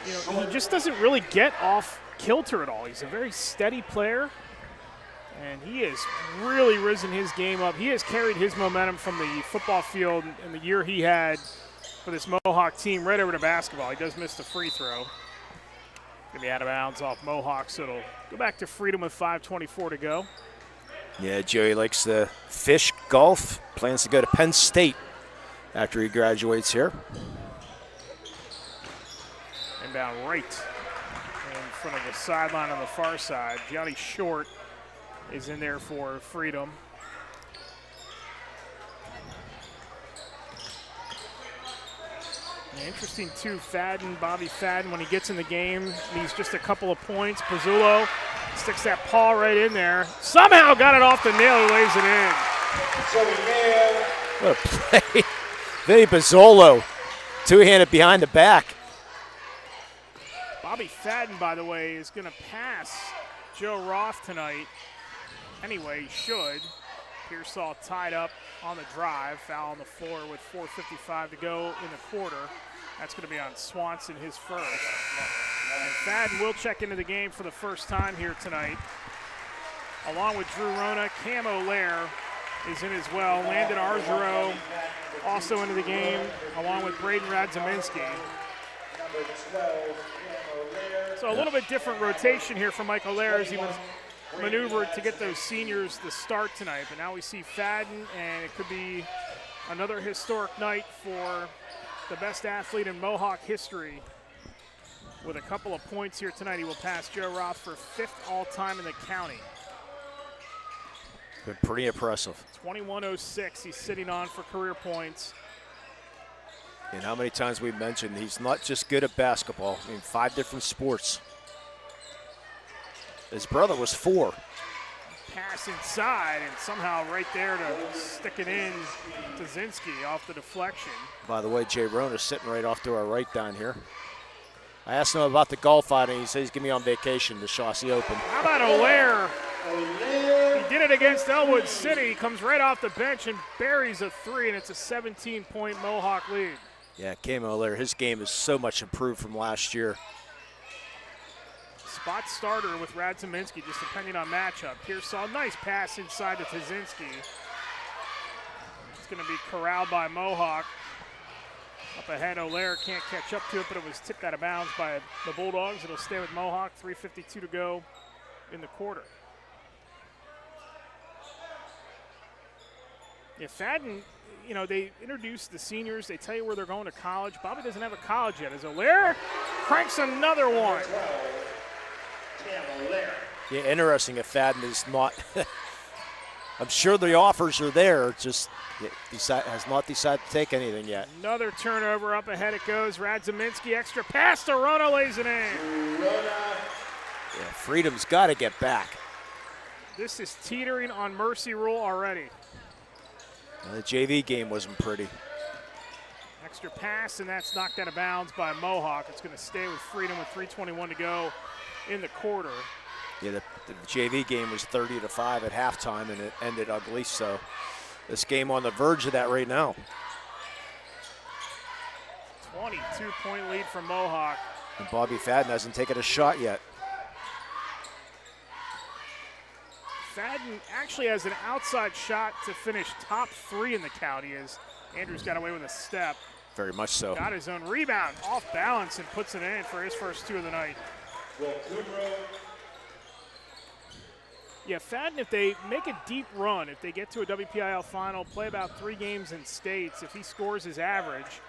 he just doesn't really get off kilter at all. He's a very steady player, and he has really risen his game up. He has carried his momentum from the football field in the year he had for this Mohawk team right over to basketball. He does miss the free throw. Going to be out of bounds off Mohawk, so it'll go back to Freedom with 5:24 to go. Yeah, Joey likes to fish, golf, plans to go to Penn State after he graduates here. Inbound right in front of the sideline on the far side. Johnny Short is in there for Freedom. Interesting too, Bobby Fadden, when he gets in the game, needs just a couple of points. Pizzullo sticks that paw right in there. Somehow got it off the nail, who lays it in. What a play. Vinny Pizzolo, two-handed behind the back. Bobby Fadden, by the way, is going to pass Joe Roth tonight. Anyway, he should. Pearsall tied up on the drive. Foul on the floor with 4:55 to go in the quarter. That's going to be on Swanson, his first. And Fadden will check into the game for the first time here tonight. Along with Drew Rona, Cam O'Leary is in as well. Landon Argero also into the game, along with Braden Radzaminski. So a little bit different rotation here for Mike O'Leary as he was maneuvered to get those seniors the start tonight. But now we see Fadden, and it could be another historic night for the best athlete in Mohawk history. With a couple of points here tonight, he will pass Joe Roth for 5th all-time in the county. Been pretty impressive. 21:06 he's sitting on for career points. And how many times we've mentioned he's not just good at basketball, 5 different sports. His brother was 4. Pass inside, and somehow right there to stick it in to Zinski off the deflection. By the way, Jay Rona's sitting right off to our right down here. I asked him about the golf outing. He said he's going to be on vacation to Chauncey Open. How about O'Leary? He did it against Elwood City. He comes right off the bench and buries a 3, and it's a 17-point Mohawk lead. Yeah, Cam O'Leary, his game is so much improved from last year. Spot starter with Radzaminski, just depending on matchup. Pearsall, nice pass inside to Tazinski. It's going to be corralled by Mohawk. Up ahead, O'Leary can't catch up to it, but it was tipped out of bounds by the Bulldogs. It'll stay with Mohawk, 3:52 to go in the quarter. Yeah, Fadden, they introduced the seniors. They tell you where they're going to college. Bobby doesn't have a college yet. As O'Leary cranks another one. Yeah, interesting if Fadden is not. I'm sure the offers are there, just has not decided to take anything yet. Another turnover, up ahead it goes. Radzaminski, extra pass to Rona, lays it in. Yeah, Freedom's got to get back. This is teetering on mercy rule already. The JV game wasn't pretty. Extra pass, and that's knocked out of bounds by Mohawk. It's going to stay with Freedom with 3:21 to go in the quarter. Yeah, the JV game was 30-5 at halftime, and it ended ugly. So this game on the verge of that right now. 22-point lead for Mohawk. And Bobby Fadden hasn't taken a shot yet. Fadden actually has an outside shot to finish top 3 in the county as Andrews got away with a step. Very much so. Got his own rebound off balance and puts it in for his first 2 of the night. Yeah, Fadden, if they make a deep run, if they get to a WPIAL final, play about 3 games in states, if he scores his average,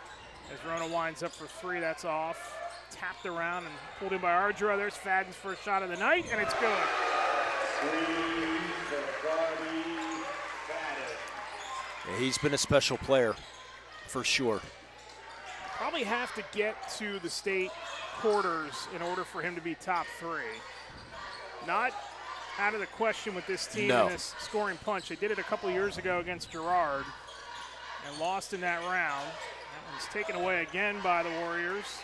as Rona winds up for 3, that's off. Tapped around and pulled in by Ardra. There's Fadden's first shot of the night, and it's good. Yeah, he's been a special player, for sure. Probably have to get to the state quarters in order for him to be top 3. Not out of the question with this team in this scoring punch. They did it a couple years ago against Girard and lost in that round. That one's taken away again by the Warriors.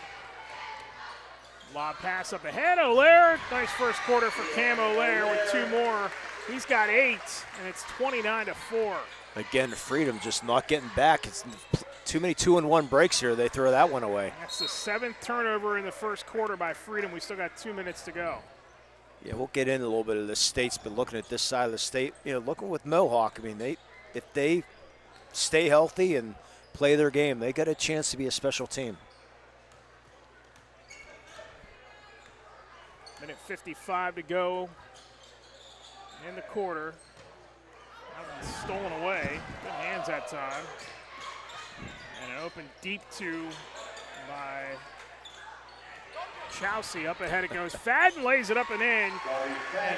Lob pass up ahead. Olaire, nice first quarter for Cam Olaire with 2 more. He's got 8, and it's 29-4. Again, Freedom just not getting back. It's too many 2-and-1 breaks here. They throw that one away. That's the 7th turnover in the first quarter by Freedom. We still got 2 minutes to go. Yeah, we'll get into a little bit of the states, but looking at this side of the state, looking with Mohawk, I mean, if they stay healthy and play their game, they got a chance to be a special team. Minute 55 to go in the quarter. That one's stolen away. Good hands that time. And an open deep 2 by Chowsey. Up ahead it goes. Fadden lays it up and in. And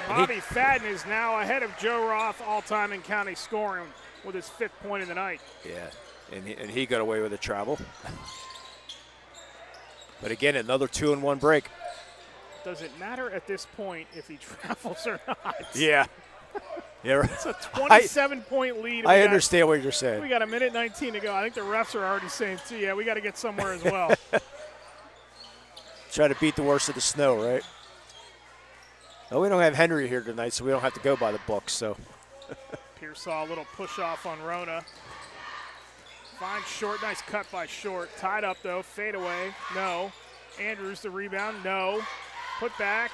Bobby Fadden is now ahead of Joe Roth all-time in county scoring with his 5th point of the night. Yeah, and he got away with a travel. But again, another 2-and-1 break. Does it matter at this point if he travels or not? Yeah. Yeah, right. It's a 27-point lead. I understand what you're saying. We got a minute 19 to go. I think the refs are already saying, too, yeah, we got to get somewhere as well. Try to beat the worst of the snow, right? No, we don't have Henry here tonight, so we don't have to go by the book. So Pearsall, a little push off on Rona. Finds Short, nice cut by Short. Tied up though, fade away, no. Andrews the rebound, no. Put back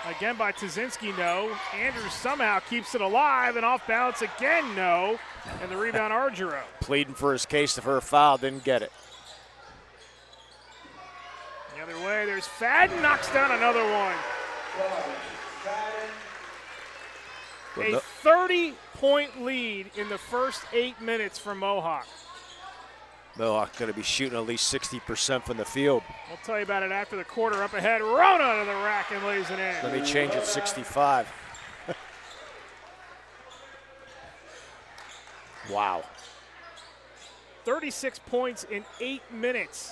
again by Tazinski, no. Andrews somehow keeps it alive and off balance again, no. And the rebound, Argiro. Pleading for his case for a foul, didn't get it. The other way, there's Fadden, knocks down another one. A 30-point lead in the first 8 minutes for Mohawk. Mohawk going to be shooting at least 60% from the field. We'll tell you about it after the quarter. Up ahead, Rona to the rack and lays it in. Let me change it, 65. Wow. 36 points in 8 minutes.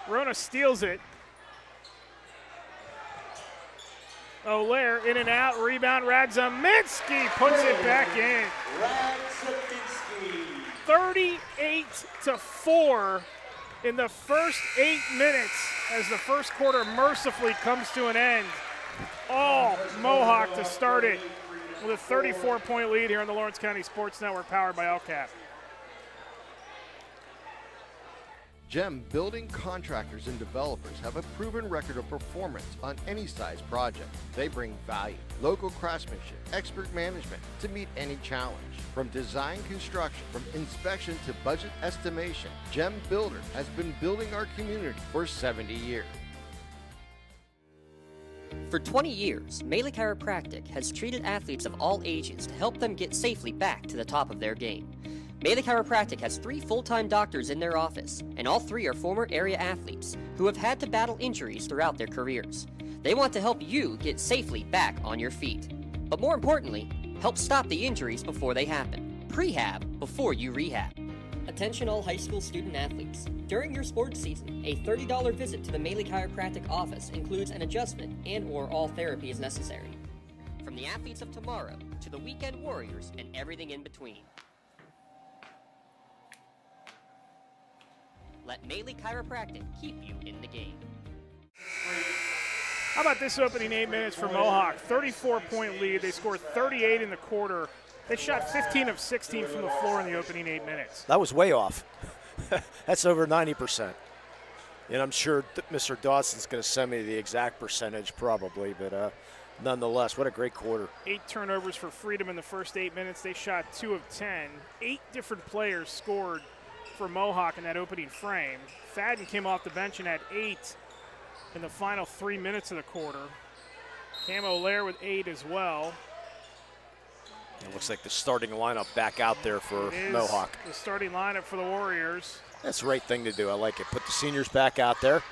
Rona steals it. Olaire in and out, rebound, Radzaminski puts it back in. 38-4 in the first 8 minutes as the first quarter mercifully comes to an end. All Mohawk to start it with a 34-point lead here on the Lawrence County Sports Network powered by LCAP. GEM building contractors and developers have a proven record of performance on any size project. They bring value, local craftsmanship, expert management to meet any challenge. From design construction, from inspection to budget estimation, GEM Builder has been building our community for 70 years. For 20 years, Melee Chiropractic has treated athletes of all ages to help them get safely back to the top of their game. Melee Chiropractic has 3 full-time doctors in their office, and all 3 are former area athletes who have had to battle injuries throughout their careers. They want to help you get safely back on your feet. But more importantly, help stop the injuries before they happen. Prehab before you rehab. Attention all high school student athletes. During your sports season, a $30 visit to the Melee Chiropractic office includes an adjustment and/or all therapy is necessary. From the athletes of tomorrow to the weekend warriors and everything in between. Let Melee Chiropractic keep you in the game. How about this opening 8 minutes for Mohawk? 34-point lead. They scored 38 in the quarter. They shot 15 of 16 from the floor in the opening 8 minutes. That was way off. That's over 90%. And I'm sure Mr. Dawson's going to send me the exact percentage probably, but nonetheless, what a great quarter. 8 turnovers for Freedom in the first 8 minutes. They shot 2 of 10. 8 different players scored for Mohawk in that opening frame. Fadden came off the bench and had 8 in the final 3 minutes of the quarter. Cam Olaire with 8 as well. It looks like the starting lineup back out there for Mohawk. The starting lineup for the Warriors. That's the right thing to do. I like it. Put the seniors back out there.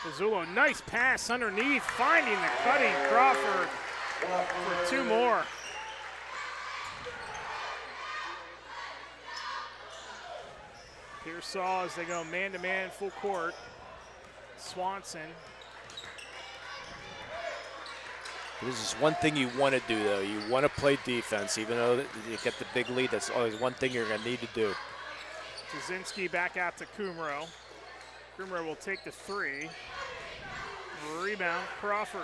Pizzulo, nice pass underneath, finding the cutting Crawford for 2 more. Pearsall as they go man-to-man full court. Swanson. This is one thing you want to do, though. You want to play defense, even though you get the big lead. That's always one thing you're going to need to do. Kaczynski back out to Kumro. Kumro will take the 3. Rebound, Crawford.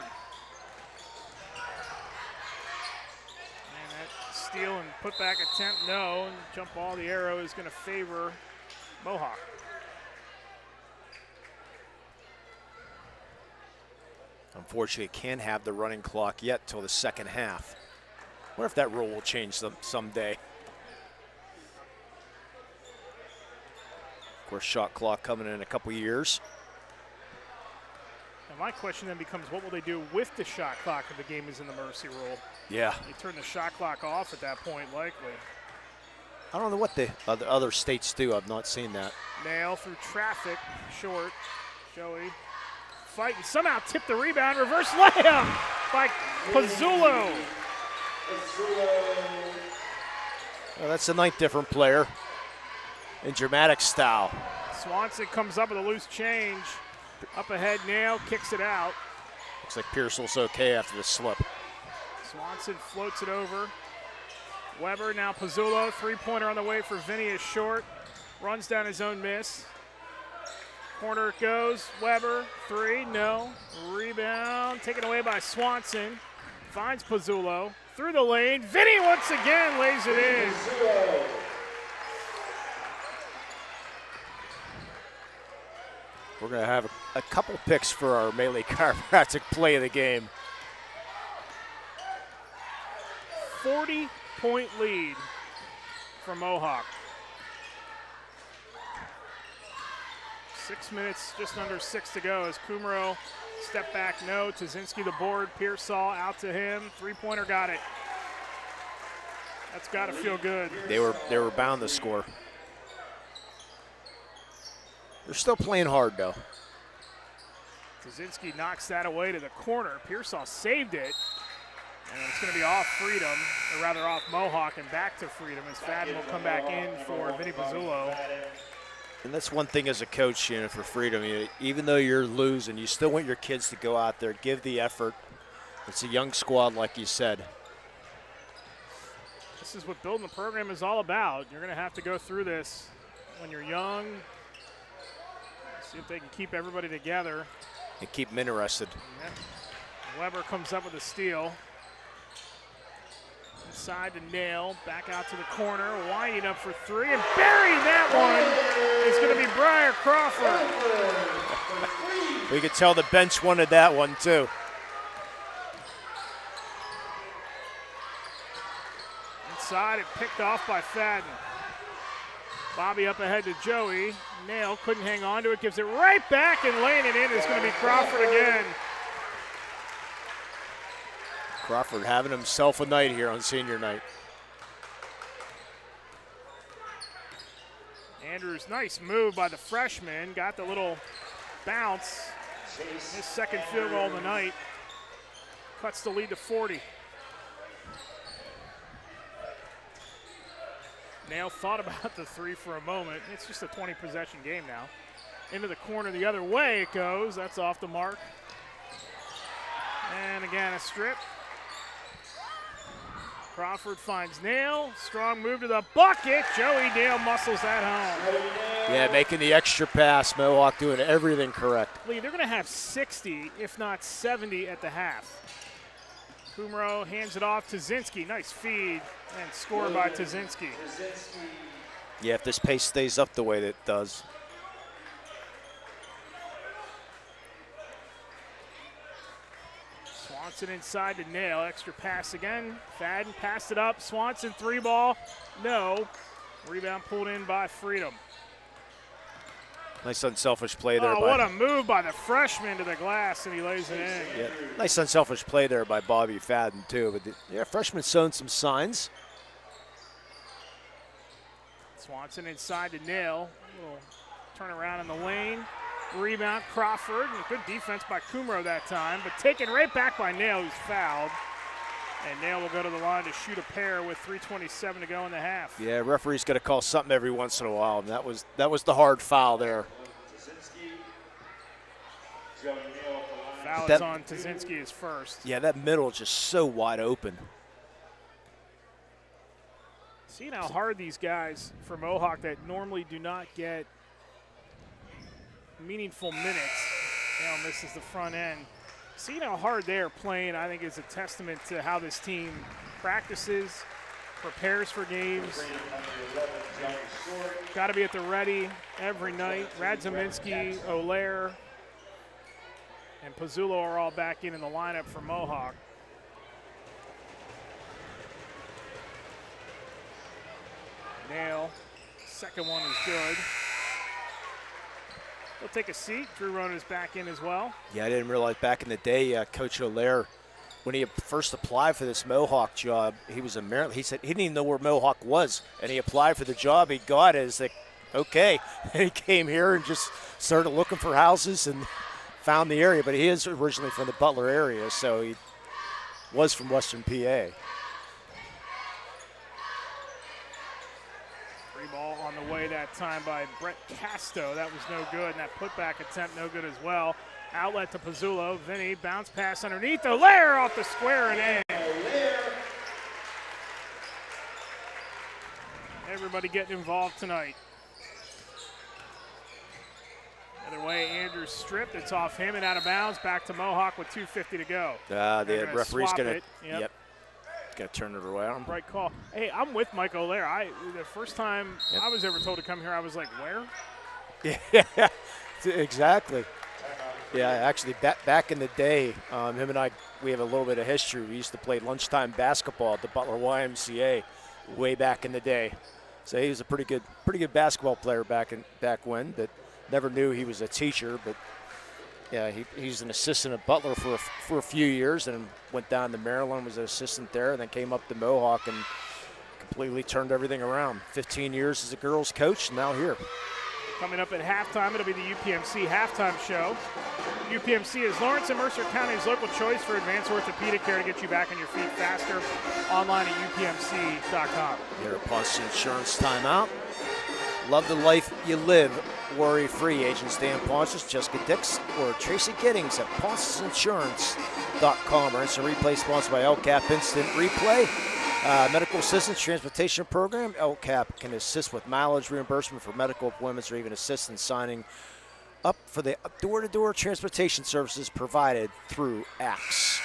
And that steal and putback attempt, no. And jump ball, the arrow is going to favor Mohawk. Unfortunately, can't have the running clock yet till the second half. Wonder if that rule will change someday. Of course, shot clock coming in a couple years. Now my question then becomes, what will they do with the shot clock if the game is in the mercy rule? Yeah. They turn the shot clock off at that point, likely. I don't know what the other states do. I've not seen that. Nail through traffic, short. Joey fighting, somehow tipped the rebound, reverse layup by Pizzulo. Well, that's a 9th different player in dramatic style. Swanson comes up with a loose change. Up ahead, Nail kicks it out. Looks like Pearsall's okay after the slip. Swanson floats it over. Weber, now Pizzulo, 3-pointer on the way for Vinny is short. Runs down his own miss. Corner it goes, Weber, 3, no. Rebound, taken away by Swanson. Finds Pizzulo, through the lane. Vinny once again lays it in. We're going to have a couple picks for our Melee Chiropractic play of the game. 40-point lead for Mohawk. 6 minutes, just under 6 to go as Kumro step back, no. Tazinski the board, Pearsall out to him. 3-pointer got it. That's got to feel good. They were bound to score. They're still playing hard, though. Tazinski knocks that away to the corner. Pearsall saved it. And it's going to be off Freedom, or rather off Mohawk and back to Freedom as Fadden will come back in for Vinny Pizzulo. And that's one thing as a coach, for Freedom. Even though you're losing, you still want your kids to go out there, give the effort. It's a young squad, like you said. This is what building the program is all about. You're going to have to go through this when you're young. See if they can keep everybody together. And keep them interested. Yeah. Weber comes up with a steal. Inside to Nail, back out to the corner, winding up for 3, and burying that one is going to be Briar Crawford. We could tell the bench wanted that one too. Inside, it picked off by Fadden. Bobby up ahead to Joey. Nail couldn't hang on to it, gives it right back, and laying it in is going to be Crawford again. Crawford having himself a night here on senior night. Andrews, nice move by the freshman. Got the little bounce. His second field goal of the night. Cuts the lead to 40. Nail thought about the 3 for a moment. It's just a 20-possession game now. Into the corner the other way it goes. That's off the mark. And again, a strip. Crawford finds Nail. Strong move to the bucket. Joey Nail muscles that home. Yeah, making the extra pass. Mohawk doing everything correct. Lee, they're going to have 60, if not 70 at the half. Kumro hands it off to Tazinski. Nice feed and score by Tazinski. Yeah, if this pace stays up the way that it does. Swanson inside to Nail. Extra pass again. Fadden passed it up. Swanson 3-ball. No. Rebound pulled in by Freedom. Nice unselfish play there. Oh, what a move by the freshman to the glass, and he lays it in. Yeah, nice unselfish play there by Bobby Fadden, too. But, freshman showing some signs. Swanson inside to Nail. Little turnaround in the lane. Rebound, Crawford. Good defense by Kumro that time, but taken right back by Nail, who's fouled. And Nail will go to the line to shoot a pair with 3:27 to go in the half. Yeah, referee's got to call something every once in a while, and that was the hard foul there. Foul is on Tazinski is first. Yeah, that middle is just so wide open. Seeing how hard these guys for Mohawk that normally do not get meaningful minutes. Nail misses the front end. Seeing how hard they're playing, I think, is a testament to how this team practices, prepares for games. Got to be at the ready every night. Radzaminski, Olaire, and Pizzulo are all back in the lineup for Mohawk. Nail, second one is good. He'll take a seat. Drew Rona's back in as well. Yeah, I didn't realize back in the day, Coach Olaire, when he first applied for this Mohawk job, he was in Maryland. He said he didn't even know where Mohawk was, and he applied for the job. He got it. It's like, okay. And he came here and just started looking for houses and found the area. But he is originally from the Butler area, so he was from Western PA. Ball on the way that time by Brett Casto. That was no good, and that putback attempt no good as well. Outlet to Pizzulo. Vinny, bounce pass underneath. Olaire off the square and in. Everybody getting involved tonight. Other way, Andrews stripped. It's off him and out of bounds. Back to Mohawk with 2:50 to go. The referee's going to yep. Got to turn it around. Right call. Hey, I'm with Mike Olaire. The first time I was ever told to come here, I was like, where? Yeah, exactly. Yeah, actually, back in the day, him and I, we have a little bit of history. We used to play lunchtime basketball at the Butler YMCA way back in the day. So he was a pretty good basketball player back when, but never knew he was a teacher. But yeah, he's an assistant at Butler for a few years, and went down to Maryland, was an assistant there, and then came up to Mohawk and completely turned everything around. 15 years as a girls coach, and now here. Coming up at halftime, it'll be the UPMC halftime show. UPMC is Lawrence and Mercer County's local choice for advanced orthopedic care to get you back on your feet faster. Online at upmc.com. Here at Ponce Insurance timeout. Love the life you live, worry-free. Agents Dan Ponce, Jessica Dix, or Tracy Giddings at PonceInsurance.com. Our instant replay sponsored by LCAP Instant Replay. Medical Assistance Transportation Program. LCAP can assist with mileage reimbursement for medical appointments or even assist in signing up for the door-to-door transportation services provided through ACTS.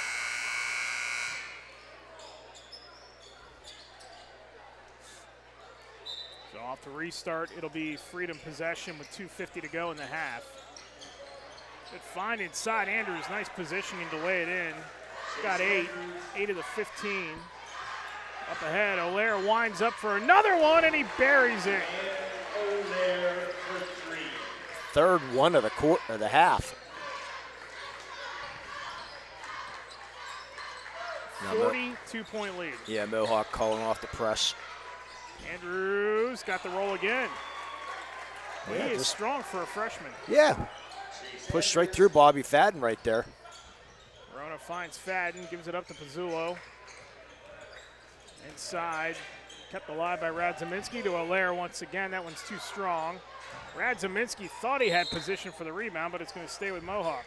So off the restart, it'll be Freedom possession with 2:50 to go in the half. Good find inside. Andrews, nice positioning to lay it in. Got 8 of the 15. Up ahead, Olaire winds up for another one, and he buries it. Olaire for 3. Third one of the half. 42-point lead. Yeah, Mohawk calling off the press. Andrews got the roll again. Yeah, he is strong for a freshman. Yeah. Pushed right through Bobby Fadden right there. Rona finds Fadden, gives it up to Pizzulo. Inside, kept alive by Radzaminski to Olaire once again. That one's too strong. Radzaminski thought he had position for the rebound, but it's going to stay with Mohawk.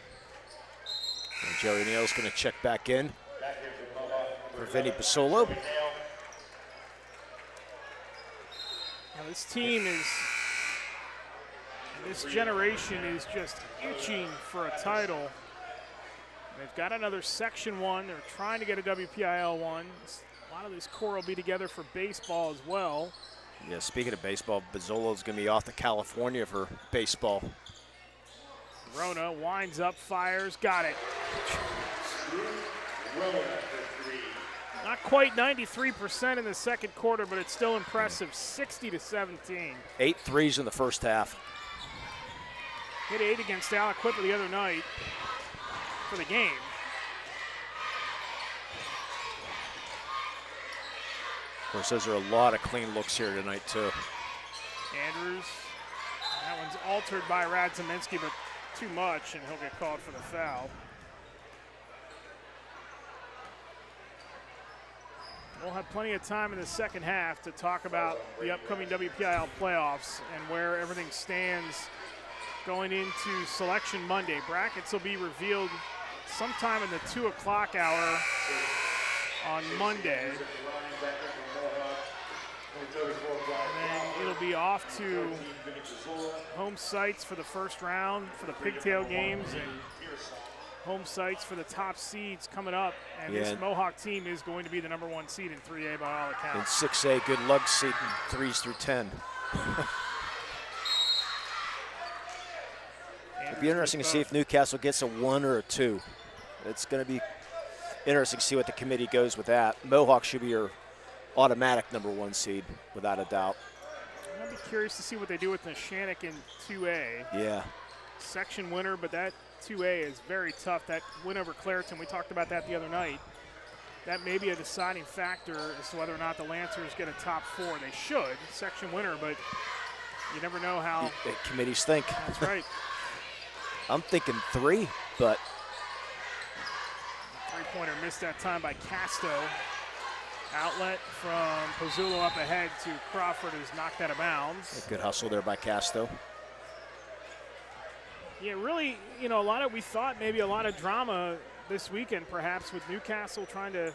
And Joey Neal's going to check back in for Vinny Pizzulo. Now this team is, this generation is just itching for a title. They've got another Section 1. They're trying to get a WPIAL 1. A lot of this core will be together for baseball as well. Yeah, speaking of baseball, Pizzulo's going to be off to California for baseball. Rona winds up, fires, got it. Not quite 93% in the second quarter, but it's still impressive, 60-17. 8 threes in the first half. Hit 8 against Aliquippa the other night for the game. Of course, those are a lot of clean looks here tonight, too. Andrews. That one's altered by Radziminski, but too much, and he'll get called for the foul. We'll have plenty of time in the second half to talk about the upcoming WPIAL playoffs and where everything stands going into Selection Monday. Brackets will be revealed sometime in the 2 o'clock hour on Monday. And then it'll be off to home sites for the first round for the pigtail games and home sites for the top seeds coming up. And this Mohawk team is going to be the #1 seed in 3A by all accounts. In 6A, good luck seeding 3s through 10. It'll be interesting to see if Newcastle gets a 1 or a 2. It's going to be interesting to see what the committee goes with that. Mohawk should be your automatic #1 seed, without a doubt. I'll be curious to see what they do with Neshannock in 2A. Yeah. Section winner, but that 2A is very tough. That win over Clareton, we talked about that the other night. That may be a deciding factor as to whether or not the Lancers get a top 4. They should, section winner, but you never know how the committees think. That's right. I'm thinking 3, but three-pointer missed that time by Casto. Outlet from Pozzullo up ahead to Crawford, who's knocked out of bounds. a good hustle there by Casto. Yeah, really, we thought maybe a lot of drama this weekend, perhaps, with Newcastle trying to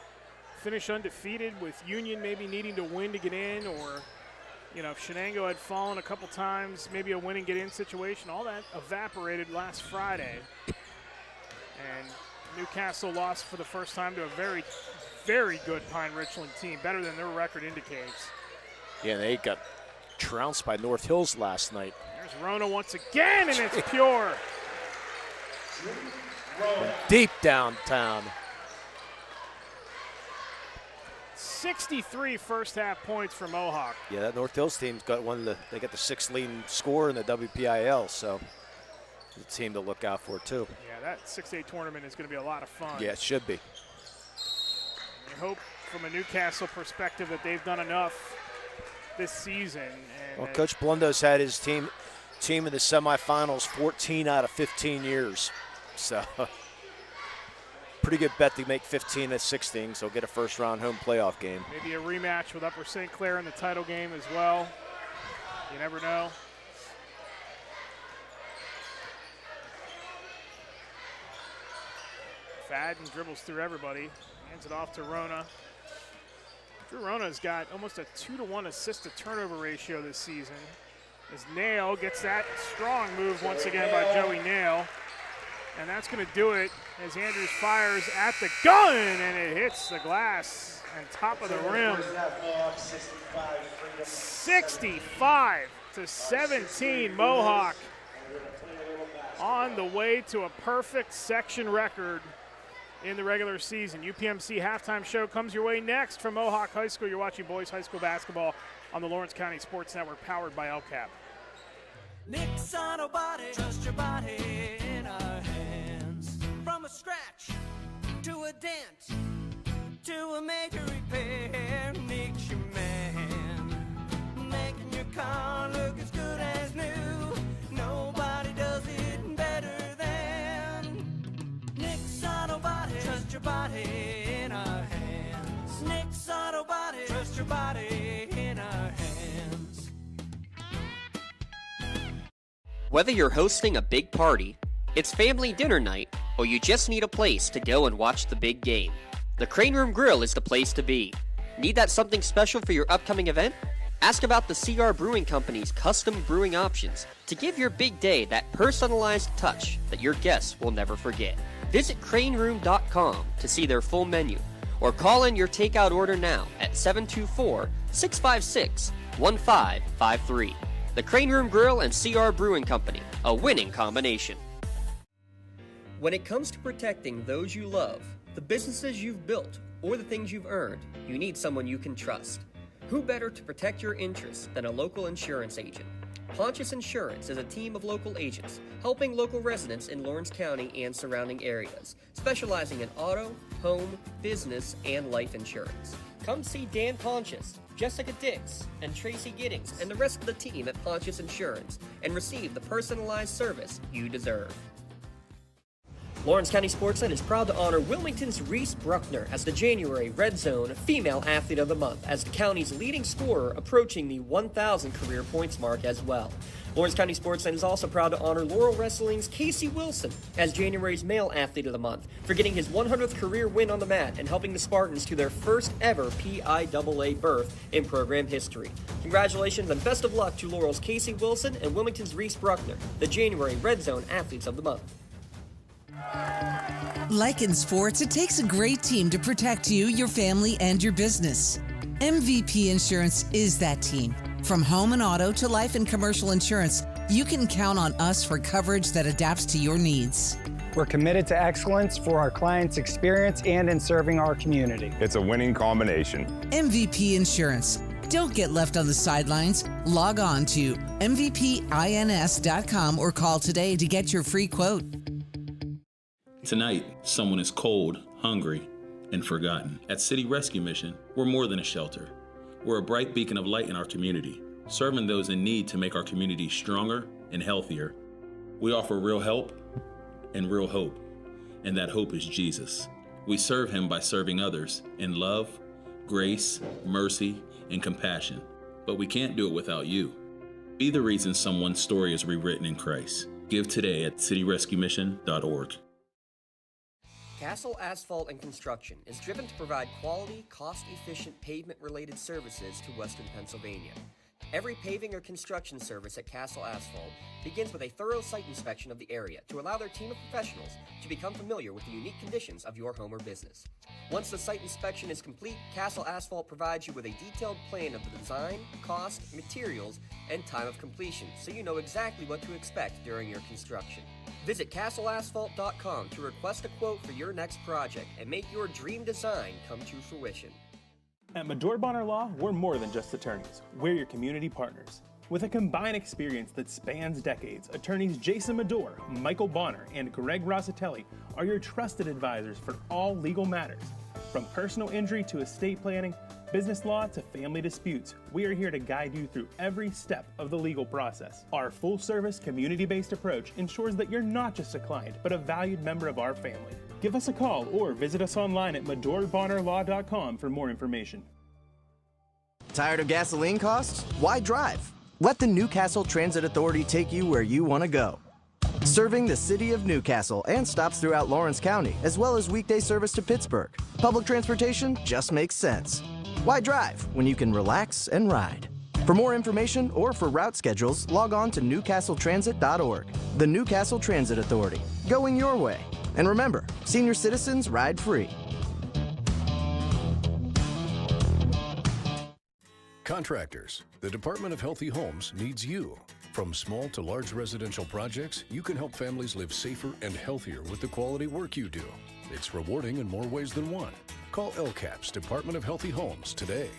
finish undefeated, with Union maybe needing to win to get in, or, if Shenango had fallen a couple times, maybe a win and get in situation. All that evaporated last Friday. And Newcastle lost for the first time to a very, very good Pine Richland team, better than their record indicates. Yeah, they got trounced by North Hills last night. There's Rona once again, and it's pure. Deep downtown. 63 first half points for Mohawk. Yeah, that North Hills team's got they got the 6th leading scorer in the WPIL, so it's a team to look out for too. Yeah, that 6A tournament is going to be a lot of fun. Yeah, it should be. We hope from a Newcastle perspective that they've done enough this season. And Well, Coach Blundo's had his team in the semifinals 14 out of 15 years. So pretty good bet to make 15 at 16, so get a first-round home playoff game. maybe a rematch with Upper St. Clair in the title game as well. You never know. Fadden dribbles through everybody, hands it off to Rona. Drew Rona's got almost a 2-to-1 assist-to-turnover ratio this season. As Nail gets that strong move once again by Joey Nail. And that's going to do it as Andrews fires at the gun, and it hits the glass and top of the rim. 65-17 Mohawk on the way to a perfect section record in the regular season. UPMC halftime show comes your way next from Mohawk High School. You're watching boys high school basketball on the Lawrence County Sports Network, powered by LCAP. Nick's Auto Body, trust your body in our hands. From a scratch to a dent to a major repair, Nick's your man. Making your car look as good as new. Nobody does it better than Nick's Auto Body. Trust your body in our hands. Nick's Auto Body, trust your body in our hands. Whether you're hosting a big party, it's family dinner night, or you just need a place to go and watch the big game, the Crane Room Grill is the place to be. Need that something special for your upcoming event? Ask about the CR Brewing Company's custom brewing options to give your big day that personalized touch that your guests will never forget. Visit craneroom.com to see their full menu, or call in your takeout order now at 724-656-1553. The Crane Room Grill and CR Brewing Company, a winning combination. When it comes to protecting those you love, the businesses you've built, or the things you've earned, you need someone you can trust. Who better to protect your interests than a local insurance agent? Pontius Insurance is a team of local agents helping local residents in Lawrence County and surrounding areas, specializing in auto, home, business, and life insurance. Come see Dan Pontius, Jessica Dix, and Tracy Giddings, and the rest of the team at Pontius Insurance, and receive the personalized service you deserve. Lawrence County SportsNet is proud to honor Wilmington's Reese Bruckner as the January Red Zone Female Athlete of the Month, as the county's leading scorer, approaching the 1,000 career points mark as well. Lawrence County SportsNet is also proud to honor Laurel Wrestling's Casey Wilson as January's Male Athlete of the Month for getting his 100th career win on the mat and helping the Spartans to their first ever PIAA berth in program history. Congratulations and best of luck to Laurel's Casey Wilson and Wilmington's Reese Bruckner, the January Red Zone Athletes of the Month. Like in sports, it takes a great team to protect you, your family, and your business. MVP Insurance is that team. From home and auto to life and commercial insurance, you can count on us for coverage that adapts to your needs. We're committed to excellence for our clients' experience and in serving our community. It's a winning combination. MVP Insurance. Don't get left on the sidelines. Log on to mvpins.com or call today to get your free quote. Tonight, someone is cold, hungry, and forgotten. At City Rescue Mission, we're more than a shelter. We're a bright beacon of light in our community, serving those in need to make our community stronger and healthier. We offer real help and real hope, and that hope is Jesus. We serve him by serving others in love, grace, mercy, and compassion. But we can't do it without you. Be the reason someone's story is rewritten in Christ. Give today at cityrescuemission.org. Castle Asphalt and Construction is driven to provide quality, cost-efficient pavement-related services to Western Pennsylvania. Every paving or construction service at Castle Asphalt begins with a thorough site inspection of the area to allow their team of professionals to become familiar with the unique conditions of your home or business. Once the site inspection is complete, Castle Asphalt provides you with a detailed plan of the design, cost, materials, and time of completion, so you know exactly what to expect during your construction. Visit castleasphalt.com to request a quote for your next project and make your dream design come to fruition. At Medore Bonner Law, we're more than just attorneys. We're your community partners. With a combined experience that spans decades, attorneys Jason Medore, Michael Bonner, and Greg Rosatelli are your trusted advisors for all legal matters. From personal injury to estate planning, business law to family disputes, we are here to guide you through every step of the legal process. Our full-service, community-based approach ensures that you're not just a client, but a valued member of our family. Give us a call or visit us online at MedoreBonnerLaw.com for more information. Tired of gasoline costs? Why drive? Let the Newcastle Transit Authority take you where you want to go. Serving the city of Newcastle and stops throughout Lawrence County, as well as weekday service to Pittsburgh. Public transportation just makes sense. Why drive when you can relax and ride? For more information or for route schedules, log on to newcastletransit.org. The Newcastle Transit Authority, going your way. And remember, senior citizens ride free. Contractors, the Department of Healthy Homes needs you. From small to large residential projects, you can help families live safer and healthier with the quality work you do. It's rewarding in more ways than one. Call LCAP's Department of Healthy Homes today.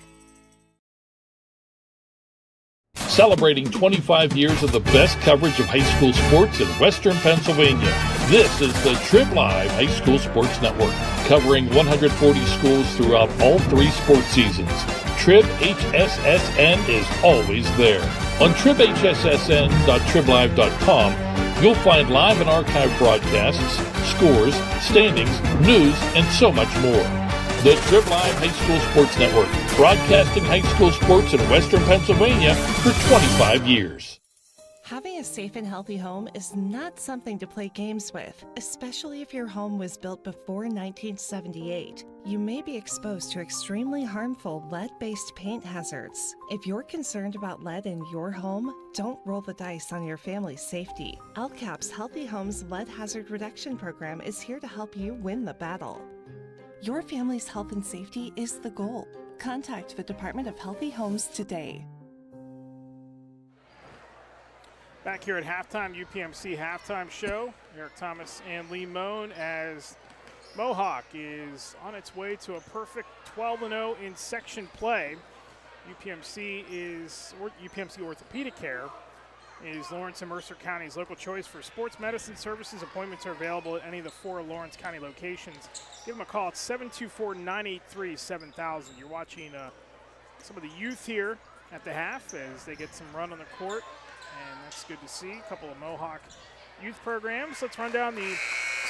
Celebrating 25 years of the best coverage of high school sports in Western Pennsylvania. This is the Trib Live High School Sports Network, covering 140 schools throughout all 3 sports seasons. Trib HSSN is always there. On tribhssn.triblive.com, you'll find live and archive broadcasts, scores, standings, news, and so much more. The Trib Live High School Sports Network, broadcasting high school sports in Western Pennsylvania for 25 years. Having a safe and healthy home is not something to play games with, especially if your home was built before 1978. You may be exposed to extremely harmful lead-based paint hazards. If you're concerned about lead in your home, don't roll the dice on your family's safety. LCAP's Healthy Homes Lead Hazard Reduction Program is here to help you win the battle. Your family's health and safety is the goal. Contact the Department of Healthy Homes today. Back here at halftime, UPMC halftime show. Eric Thomas and Lee Moan as Mohawk is on its way to a perfect 12-0 in section play. UPMC Orthopedic Care is Lawrence and Mercer County's local choice for sports medicine services. Appointments are available at any of the 4 Lawrence County locations. Give them a call at 724-983-7000. You're watching some of the youth here at the half as they get some run on the court, and that's good to see. A couple of Mohawk youth programs. Let's run down the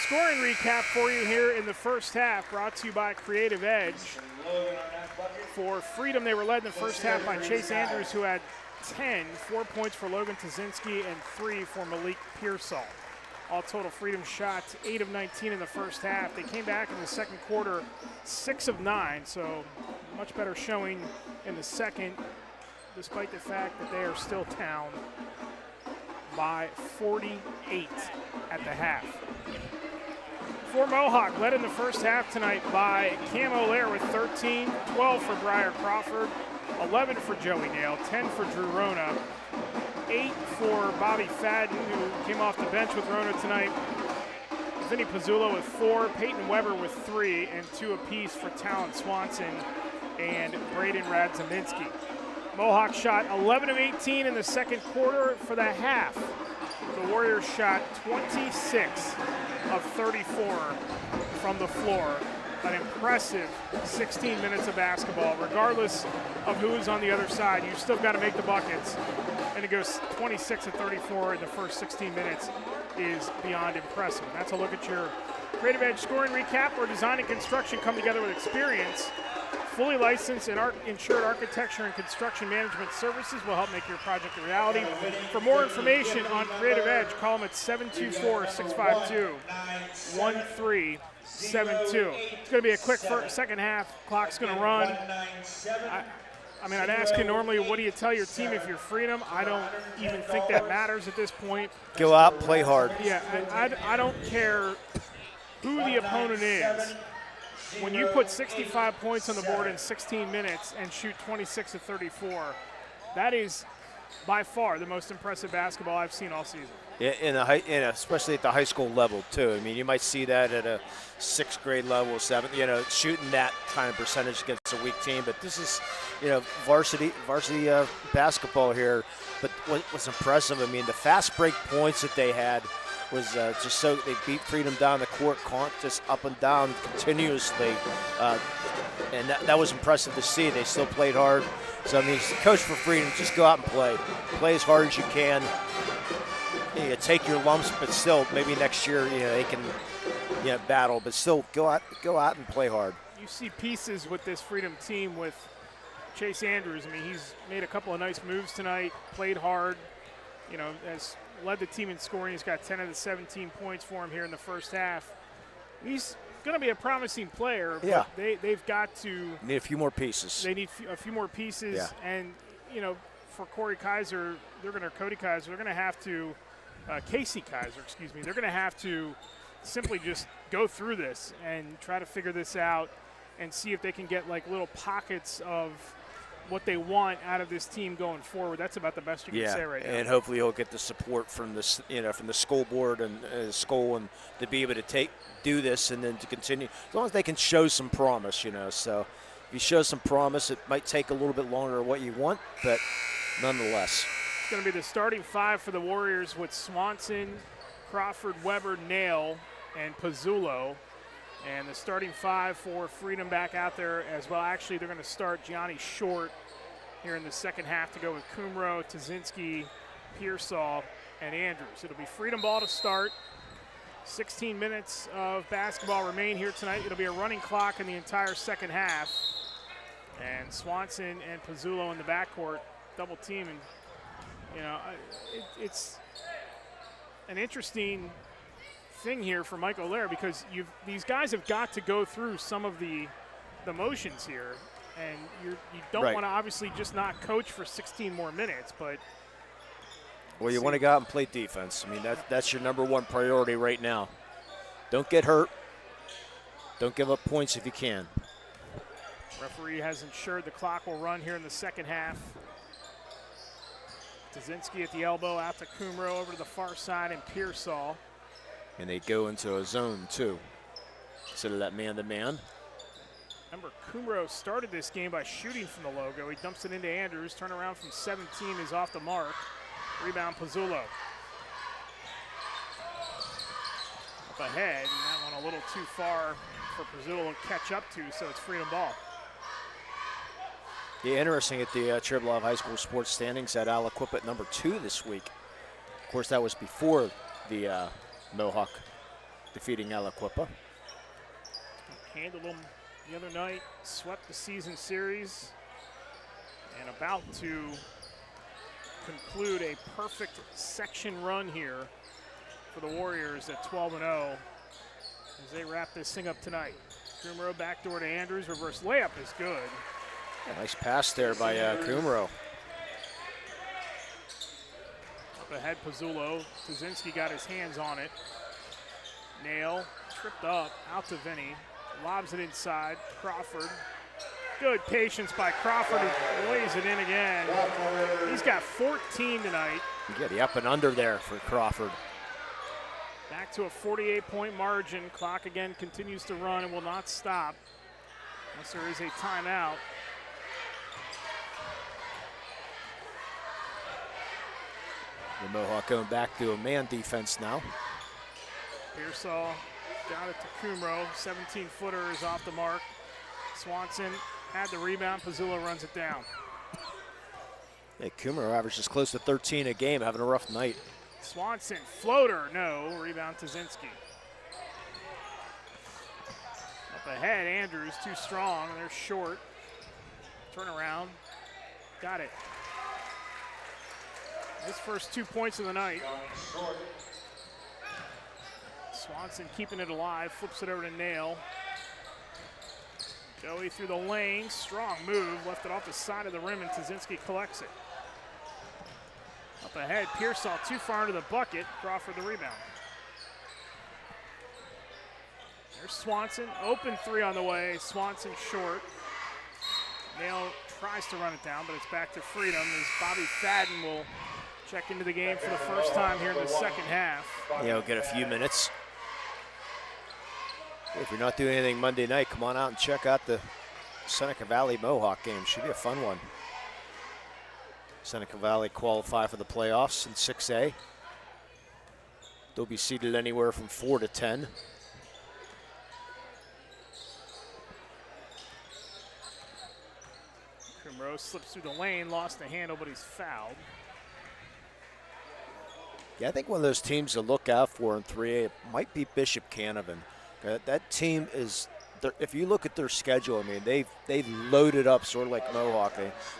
scoring recap for you here in the first half, brought to you by Creative Edge. For Freedom, they were led in the first half by Chase Andrews, who had 10, 4 points for Logan Tazinski, and 3 for Malik Pearsall. All total, Freedom shots 8 of 19 in the first half. They came back in the second quarter 6 of 9, so much better showing in the second, despite the fact that they are still down by 48 at the half. For Mohawk, led in the first half tonight by Cam O'Leary with 13, 12 for Briar Crawford, 11 for Joey Nail, 10 for Drew Rona, 8 for Bobby Fadden, who came off the bench with Rona tonight. Vinny Pizzulo with 4, Peyton Weber with 3, and 2 apiece for Talon Swanson and Braden Radzaminski. Mohawk shot 11 of 18 in the second quarter. For the half, the Warriors shot 26 of 34 from the floor. An impressive 16 minutes of basketball. Regardless of who is on the other side, you've still got to make the buckets. And it goes 26 of 34 in the first 16 minutes is beyond impressive. And that's a look at your Creative Edge scoring recap, where design and construction come together with experience. Fully licensed and insured architecture and construction management services will help make your project a reality. For more information on Creative Edge, call them at 724-652-1372. It's going to be a quick second half. Clock's going to run. I mean, I'd ask you normally, what do you tell your team if you're Freedom? I don't even think that matters at this point. Go out, play hard. Yeah, I don't care who the opponent is. When you put 65 points on the board in 16 minutes and shoot 26 of 34, that is by far the most impressive basketball I've seen all season. Yeah, especially at the high school level too. I mean, you might see that at a 6th grade level, 7th, shooting that kind of percentage against a weak team. But this is, varsity basketball here. But what's impressive, I mean, the fast break points that they had was just so they beat Freedom down the court, just up and down continuously, and that was impressive to see. They still played hard. So I mean, coach for Freedom, just go out and play as hard as you can. You take your lumps, but still, maybe next year, they can, battle, but still go out and play hard. You see pieces with this Freedom team with Chase Andrews. I mean, he's made a couple of nice moves tonight, played hard, has led the team in scoring. He's got 10 of the 17 points for him here in the first half. He's going to be a promising player, but they've got to need a few more pieces. They need a few more pieces, and for Cody Kaiser, they're going to have to Casey Kaiser, excuse me. They're going to have to simply just go through this and try to figure this out and see if they can get like little pockets of what they want out of this team going forward. That's about the best you can say right now. And hopefully he'll get the support from this, from the school board and school, and to be able to do this and then to continue. As long as they can show some promise, So if you show some promise, it might take a little bit longer than what you want, but nonetheless. It's going to be the starting 5 for the Warriors with Swanson, Crawford, Weber, Nail, and Pizzulo. And the starting 5 for Freedom back out there as well. Actually, they're going to start Gianni Short here in the second half to go with Kumro, Tazinski, Pearsall, and Andrews. It'll be Freedom ball to start. 16 minutes of basketball remain here tonight. It'll be a running clock in the entire second half. And Swanson and Pizzulo in the backcourt, double team. And, it's an interesting thing here for Michael Lair, because these guys have got to go through some of the motions here, and you don't want to obviously just not coach for 16 more minutes, but you want to go out and play defense. I mean, that's your number one priority right now. Don't get hurt. Don't give up points if you can. Referee has ensured the clock will run here in the second half. Tazinski at the elbow, out to Kumro, over to the far side, and Pearsall. And they go into a zone, too, instead of that man-to-man. Remember, Kumro started this game by shooting from the logo. He dumps it into Andrews. Turnaround from 17 is off the mark. Rebound, Pizzulo. Up ahead, and that one a little too far for Pizzulo to catch up to, so it's freedom ball. Yeah, interesting at the Trib-Live High School sports standings at Aliquippa at number 2 this week. Of course, that was before the Mohawk defeating Aliquippa. Handled them the other night, swept the season series, and about to conclude a perfect section run here for the Warriors at 12-0 as they wrap this thing up tonight. Kumro backdoor to Andrews, reverse layup is good. Yeah, nice pass there by Kumro. Up ahead, Pizzulo. Tuzinski got his hands on it. Nail, tripped up, out to Vinny. Lobs it inside, Crawford. Good patience by Crawford, who lays it in again. He's got 14 tonight. You get the up and under there for Crawford. Back to a 48-point margin. Clock again continues to run and will not stop unless there is a timeout. The Mohawk going back to a man defense now. Pearsall got it to Kumro. 17-footer is off the mark. Swanson had the rebound. Pizzulo runs it down. Yeah, Kumro averages close to 13 a game, having a rough night. Swanson, floater, no. Rebound Tuzinski. Up ahead, Andrews, too strong. They're short. Turnaround. Got it. His first 2 points of the night. Swanson keeping it alive, flips it over to Nail. Joey through the lane, strong move, left it off the side of the rim, and Tuzinski collects it. Up ahead, Pearsall too far into the bucket, Crawford the rebound. There's Swanson, open three on the way, Swanson short. Nail tries to run it down, but it's back to Freedom as Bobby Fadden will check into the game for the first time here in the second half. Yeah, he'll get a few minutes. If you're not doing anything Monday night, come on out and check out the Seneca Valley Mohawk game. Should be a fun one. Seneca Valley qualify for the playoffs in 6A. They'll be seeded anywhere from 4 to 10. Kumro slips through the lane, lost the handle, but he's fouled. Yeah, I think one of those teams to look out for in 3A might be Bishop Canavan. That team is, if you look at their schedule, I mean, they've loaded up sort of like Mohawk.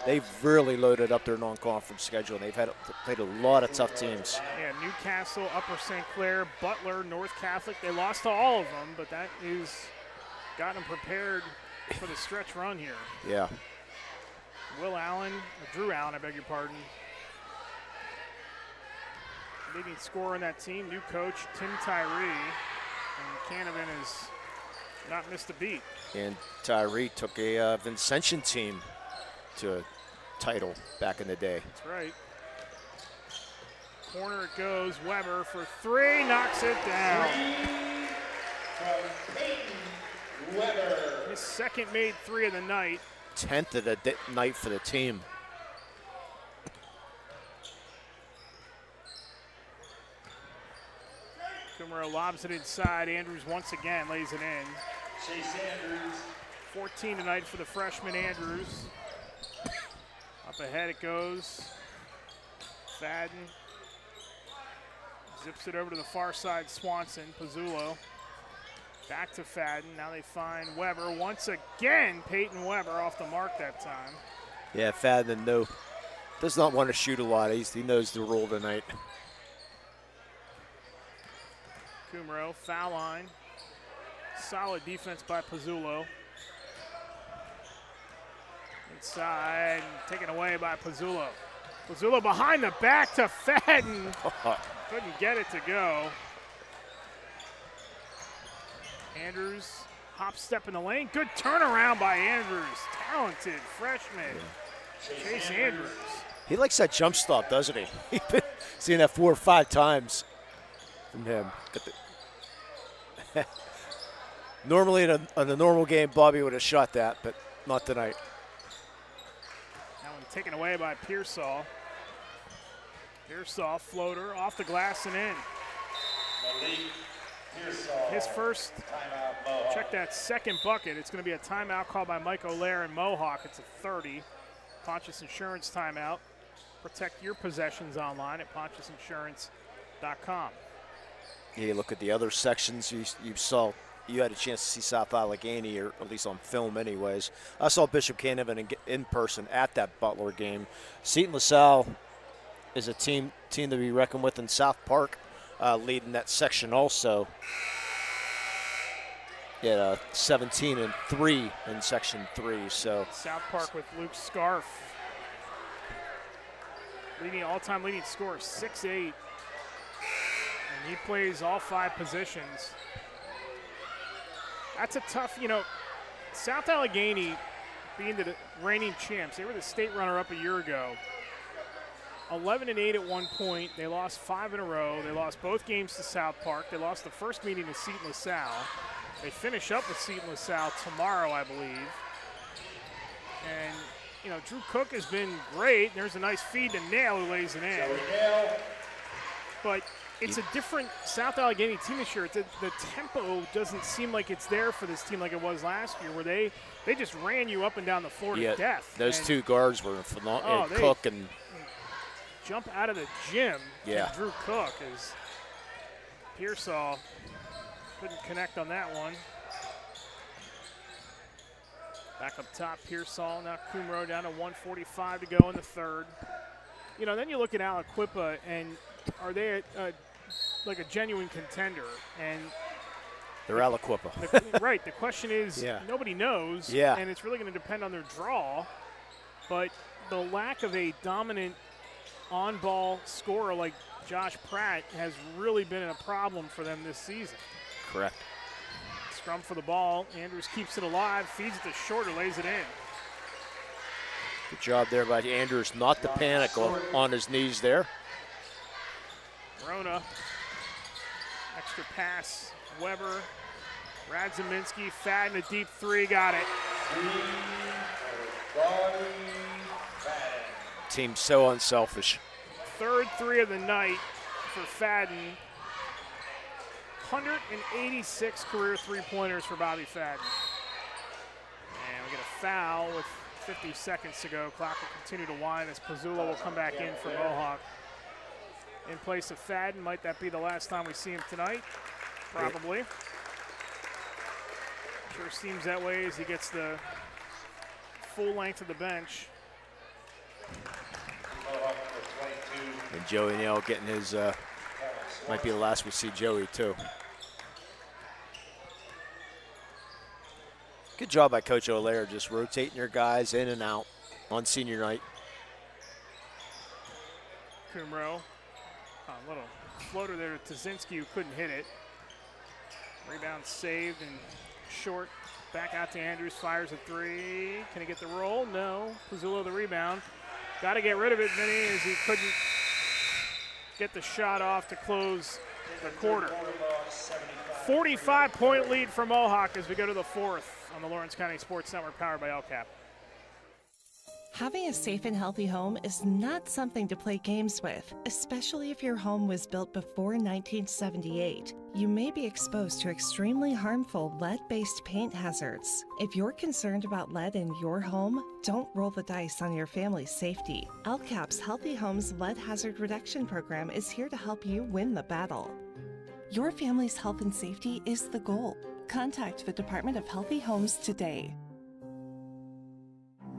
They've really loaded up their non-conference schedule, and they've played a lot of tough teams. Yeah, Newcastle, Upper St. Clair, Butler, North Catholic. They lost to all of them, but that is got them prepared for the stretch run here. Yeah. Drew Allen, I beg your pardon. Leading scorer on that team, new coach, Tim Tyree. And Canavan has not missed a beat. And Tyree took a Vincentian team to a title back in the day. That's right. Corner it goes. Weber for three, knocks it down. His second made three of the night. 10th of the night for the team. Kumro lobs it inside. Andrews once again lays it in. Chase Andrews. 14 tonight for the freshman Andrews. Up ahead it goes. Fadden zips it over to the far side. Swanson, Pizzulo. Back to Fadden. Now they find Weber. Once again, Peyton Weber off the mark that time. Yeah, Fadden does not want to shoot a lot. He knows the rule tonight. Kumro, foul line. Solid defense by Pizzulo. Inside, taken away by Pizzulo. Pizzulo behind the back to Fadden. Couldn't get it to go. Andrews, hop step in the lane. Good turnaround by Andrews. Talented freshman, Chase Andrews. He likes that jump stop, doesn't he? He's been seeing that 4 or 5 times from him. Normally in a normal game, Bobby would have shot that, but not tonight. That one taken away by Pearsall. Pearsall floater off the glass and in. His first, check that second bucket. It's going to be a timeout called by Mike O'Leary and Mohawk. It's a 30. Pontius Insurance timeout. Protect your possessions online at pontiusinsurance.com. Yeah, you look at the other sections. You had a chance to see South Allegheny, or at least on film anyways. I saw Bishop Canevin in person at that Butler game. Seton LaSalle is a team to be reckoned with in South Park, leading that section also. Yeah, 17-3 in Section 3. So South Park with Luke Scarf, all-time leading scorer, 6'8", and he plays all 5 positions. That's a tough, South Allegheny being the reigning champs. They were the state runner-up a year ago. 11-8 at one point. They lost 5 in a row. They lost both games to South Park. They lost the first meeting to Seton LaSalle. They finish up with Seton LaSalle tomorrow, I believe. And, Drew Cook has been great. There's a nice feed to Nail, who lays it in. But it's a different South Allegheny team this year. The tempo doesn't seem like it's there for this team like it was last year, where they just ran you up and down the floor to death. Those two guards were phenomenal. Cook and jump out of the gym. Yeah. Drew Cook is Pearsall couldn't connect on that one. Back up top, Pearsall. Now Kumro down to 1:45 to go in the third. Then you look at Aliquippa, and are they like a genuine contender? And they're Aliquippa. Right. The question is, nobody knows. Yeah. And it's really going to depend on their draw. But the lack of a dominant on-ball scorer like Josh Pratt has really been a problem for them this season. Correct. Scrum for the ball. Andrews keeps it alive, feeds it to Shorter, lays it in. Good job there by Andrews not to panic on his knees there. Rona. Extra pass. Weber. Radzaminski. Fadden, a deep 3. Got it. Team so unselfish. Third 3 of the night for Fadden. 186 career three-pointers for Bobby Fadden. And we get a foul with 50 seconds to go. Clock will continue to wind as Pizzullo will come back in for Mohawk. In place of Fadden. Might that be the last time we see him tonight? Probably. Sure seems that way as he gets the full length of the bench. And Joey Nail getting his, might be the last we see Joey too. Good job by Coach O'Leary, just rotating your guys in and out on senior night. Kumro, a little floater there to Tazinski, who couldn't hit it. Rebound saved and short. Back out to Andrews, fires a 3. Can he get the roll? No. Pizzullo the rebound. Got to get rid of it, Vinny, as he couldn't get the shot off to close the quarter. 45-point lead for Mohawk as we go to the fourth on the Lawrence County Sports Network, powered by LCAP. Having a safe and healthy home is not something to play games with, especially if your home was built before 1978. You may be exposed to extremely harmful lead-based paint hazards. If you're concerned about lead in your home, don't roll the dice on your family's safety. LCAP's Healthy Homes Lead Hazard Reduction Program is here to help you win the battle. Your family's health and safety is the goal. Contact the Department of Healthy Homes today.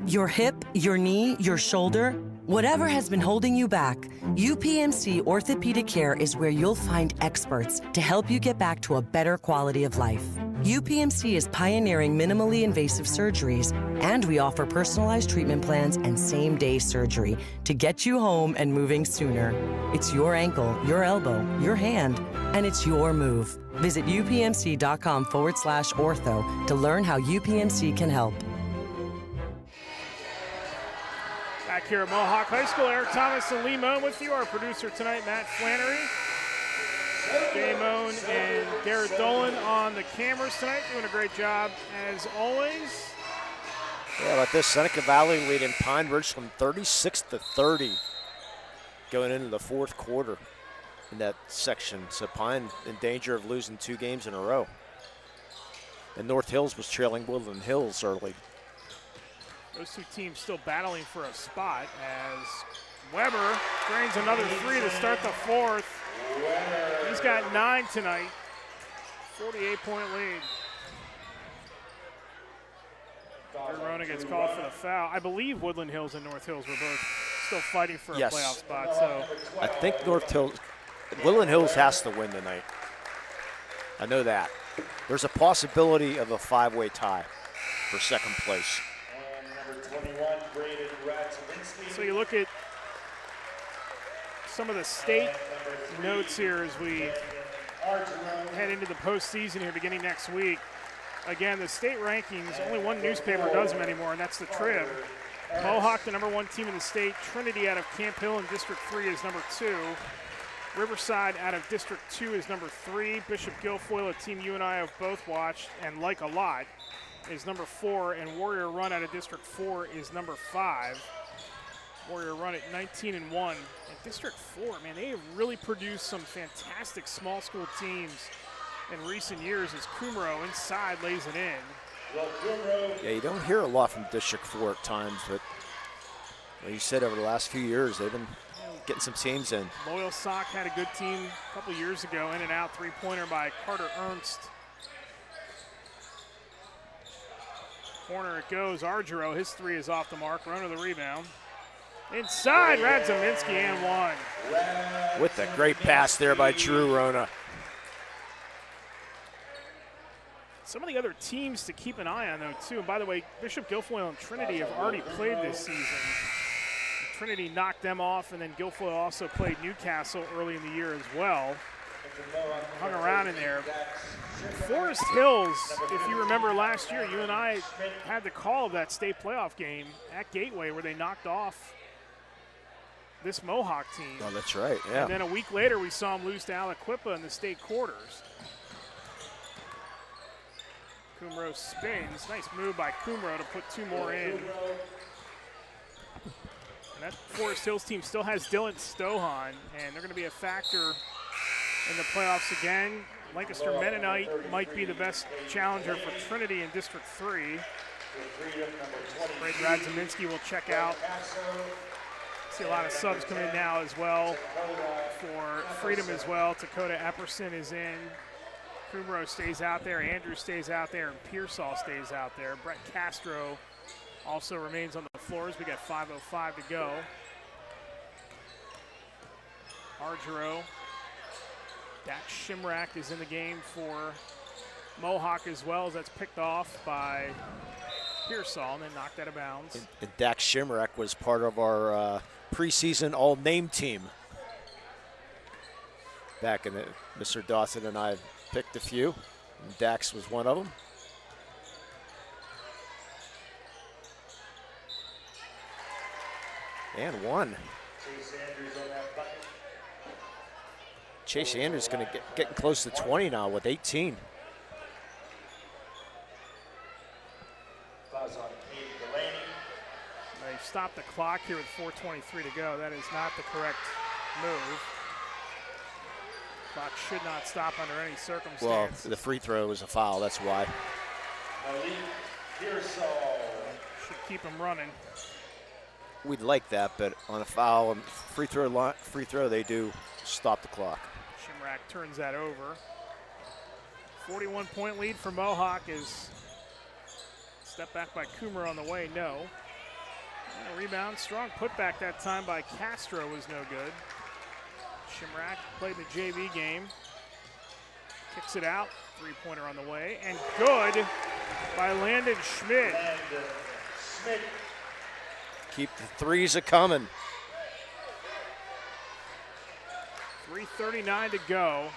Your hip, your knee, your shoulder, whatever has been holding you back, UPMC Orthopedic Care is where you'll find experts to help you get back to a better quality of life. UPMC is pioneering minimally invasive surgeries, and we offer personalized treatment plans and same-day surgery to get you home and moving sooner. It's your ankle, your elbow, your hand, and it's your move. Visit upmc.com/ortho to learn how UPMC can help. Back here at Mohawk High School, Eric Thomas and Lee Moan with you. Our producer tonight, Matt Flannery. Jay Moan and Garrett Dolan on the cameras tonight, doing a great job as always. Yeah, like this, Seneca Valley leading Pine Ridge from 36-30. going into the fourth quarter in that section. So Pine in danger of losing 2 games in a row. And North Hills was trailing Woodland Hills early. Those 2 teams still battling for a spot as Weber drains another 3 to start the fourth. He's got 9 tonight. 48-point lead. Rona gets called for the foul. I believe Woodland Hills and North Hills were both still fighting for a playoff spot. So I think Woodland Hills has to win tonight. I know that. There's a possibility of a 5-way tie for second place. So you look at some of the state notes here as we head into the postseason here beginning next week. Again, the state rankings, only one newspaper does them anymore, and that's the Trib. Mohawk, the #1 team in the state. Trinity out of Camp Hill in District 3 is number 2. Riverside out of District 2 is number 3. Bishop Guilfoyle, a team you and I have both watched and like a lot, is number 4. And Warrior Run out of District 4 is number 5. Warrior Run at 19-1. And District 4, man, they have really produced some fantastic small school teams in recent years as Kumro inside lays it in. Yeah, you don't hear a lot from District 4 at times, but like you said, over the last few years, they've been getting some teams in. Loyal Sock had a good team a couple years ago, in and out, 3-pointer by Carter Ernst. Corner it goes, Argero, his 3 is off the mark, Rona the rebound. Inside, Radzaminski and 1. With a great pass there by Drew Rona. Some of the other teams to keep an eye on, though, too. And by the way, Bishop Guilfoyle and Trinity have already played this season. Trinity knocked them off, and then Guilfoyle also played Newcastle early in the year as well. Hung around in there. Forest Hills, if you remember last year, you and I had the call of that state playoff game at Gateway where they knocked off this Mohawk team. Oh, that's right, yeah. And then a week later, we saw them lose to Aliquippa in the state quarters. Kumro spins. Nice move by Kumro to put 2 more in. And that Forest Hills team still has Dylan Stohan, and they're going to be a factor in the playoffs again. Lancaster Mennonite might be the best challenger for Trinity in District 3. Brad Radzaminski will check out. See a lot of subs come in now as well for Freedom as well. Dakota Epperson is in. Kumro stays out there, Andrew stays out there, and Pearsall stays out there. Brett Castro also remains on the floors. We got 5:05 to go. Argero. Dak Shimrack is in the game for Mohawk as well, as that's picked off by Pearsall and then knocked out of bounds. And Dak Shimrack was part of our preseason all-name team. Back in it, Mr. Dawson and I picked a few, and Dax was one of them. And 1. Chase Andrews going to getting close to 20 now with 18. They've stopped the clock here with 4:23 to go. That is not the correct move. Clock should not stop under any circumstance. Well, the free throw was a foul, that's why. Should keep him running. We'd like that, but on a foul and free throw, they do stop the clock. Shimrack turns that over. 41-point lead for Mohawk is step back by Coomer on the way, no. And a rebound, strong putback that time by Castro was no good. Shimrack played the JV game. Kicks it out, 3-pointer on the way, and good by Landon Schmidt. Keep the threes a-coming. 3:39 to go.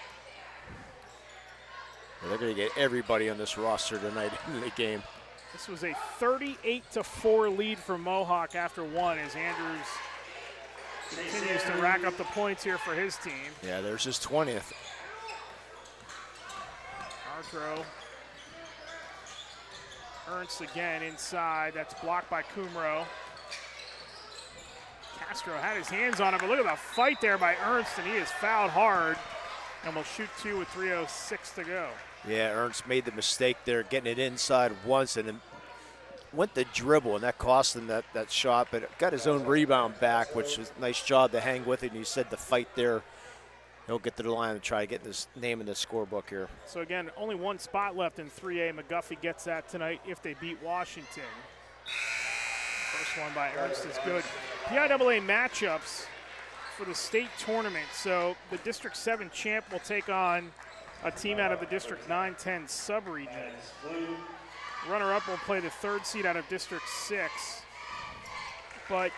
Well, they're going to get everybody on this roster tonight in the game. This was a 38-4 lead for Mohawk after 1 as Andrews continues to rack up the points here for his team. Yeah, there's his 20th. Argero. Ernst again inside. That's blocked by Kumro. Castro had his hands on it, but look at the fight there by Ernst, and he is fouled hard and will shoot 2 with 3:06 to go. Yeah, Ernst made the mistake there, getting it inside once, and then went the dribble, and that cost him that shot, but got his own rebound back, which was a nice job to hang with it, and he said the fight there, he'll get to the line and try to get his name in the scorebook here. So again, only one spot left in 3A. McGuffey gets that tonight if they beat Washington. First one by Ernst is good. PIAA matchups for the state tournament. So the District 7 champ will take on a team out of the District 9-10 sub-region. Runner-up will play the 3rd seed out of District 6. But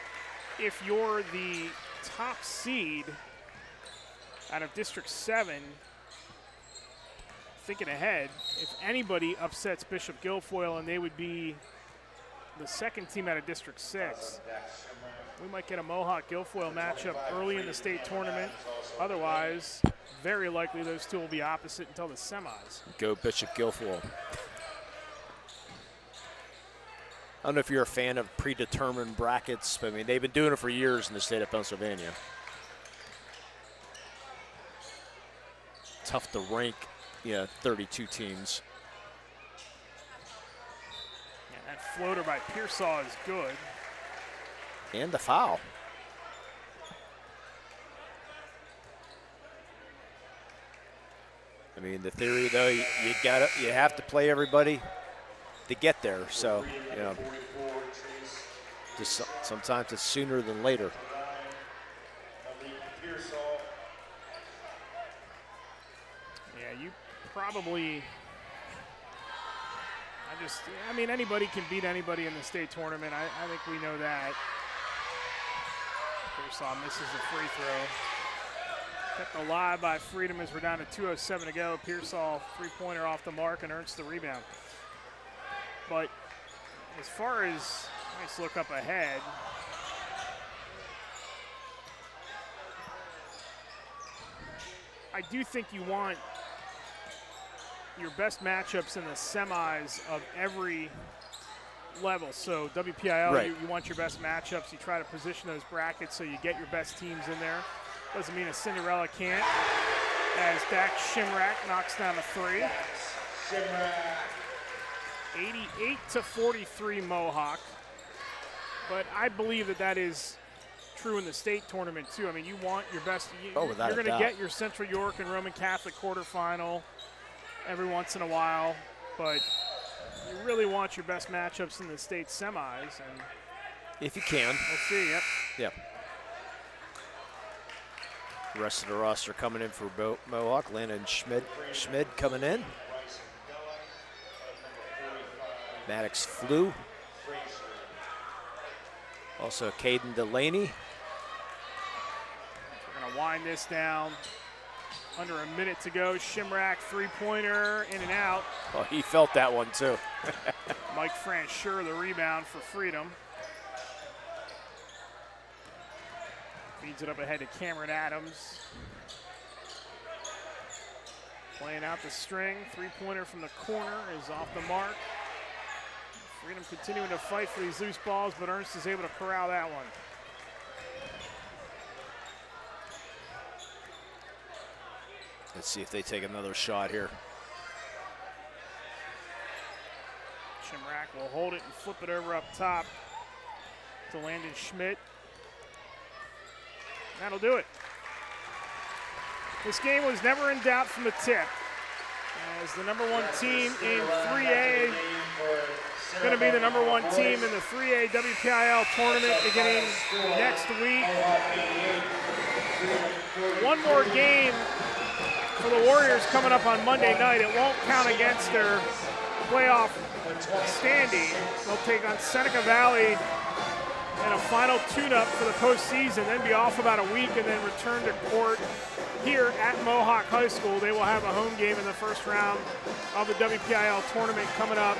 if you're the top seed out of District 7, thinking ahead, if anybody upsets Bishop Guilfoyle and they would be the 2nd team out of District 6, we might get a Mohawk-Guilfoyle matchup early in the state tournament. Otherwise, very likely those two will be opposite until the semis. Go Bishop Guilfoyle. I don't know if you're a fan of predetermined brackets, but I mean, they've been doing it for years in the state of Pennsylvania. Tough to rank, 32 teams. Yeah, that floater by Pearsall is good. And the foul. I mean, the theory though, you have to play everybody to get there. So, just sometimes it's sooner than later. Yeah, you probably. Anybody can beat anybody in the state tournament. I think we know that. Pearsall misses the free throw. Kept alive by Freedom as we're down to 2:07 to go. Pearsall three-pointer off the mark and earns the rebound. But as far as, let's look up ahead. I do think you want your best matchups in the semis of every level. So WPIAL, right. you want your best matchups. You try to position those brackets so you get your best teams in there. Doesn't mean a Cinderella can't. As Dak Shimrack knocks down a 3. 88-43 Mohawk. But I believe that is true in the state tournament too. I mean, you want your best. You're going to get your Central York and Roman Catholic quarterfinal every once in a while, but you really want your best matchups in the state semis. And if you can. We'll see, Yep. The rest of the roster coming in for Mohawk. Landon Schmid coming in. Maddox Flew. Also Caden Delaney. We're going to wind this down. Under a minute to go. Shimrack three-pointer in and out. Oh, he felt that one too. Mike Francheur the rebound for Freedom. Feeds it up ahead to Cameron Adams. Playing out the string. Three-pointer from the corner is off the mark. Freedom continuing to fight for these loose balls, but Ernst is able to corral that one. Let's see if they take another shot here. Shimrack will hold it and flip it over up top to Landon Schmidt. That'll do it. This game was never in doubt from the tip. As the number 1 team in 3A going to be the number 1 team in the 3A WPIAL tournament beginning next week. One more game for the Warriors coming up on Monday night. It won't count against their playoff standing. They'll take on Seneca Valley in a final tune-up for the postseason, then be off about a week and then return to court here at Mohawk High School. They will have a home game in the first round of the WPIAL tournament coming up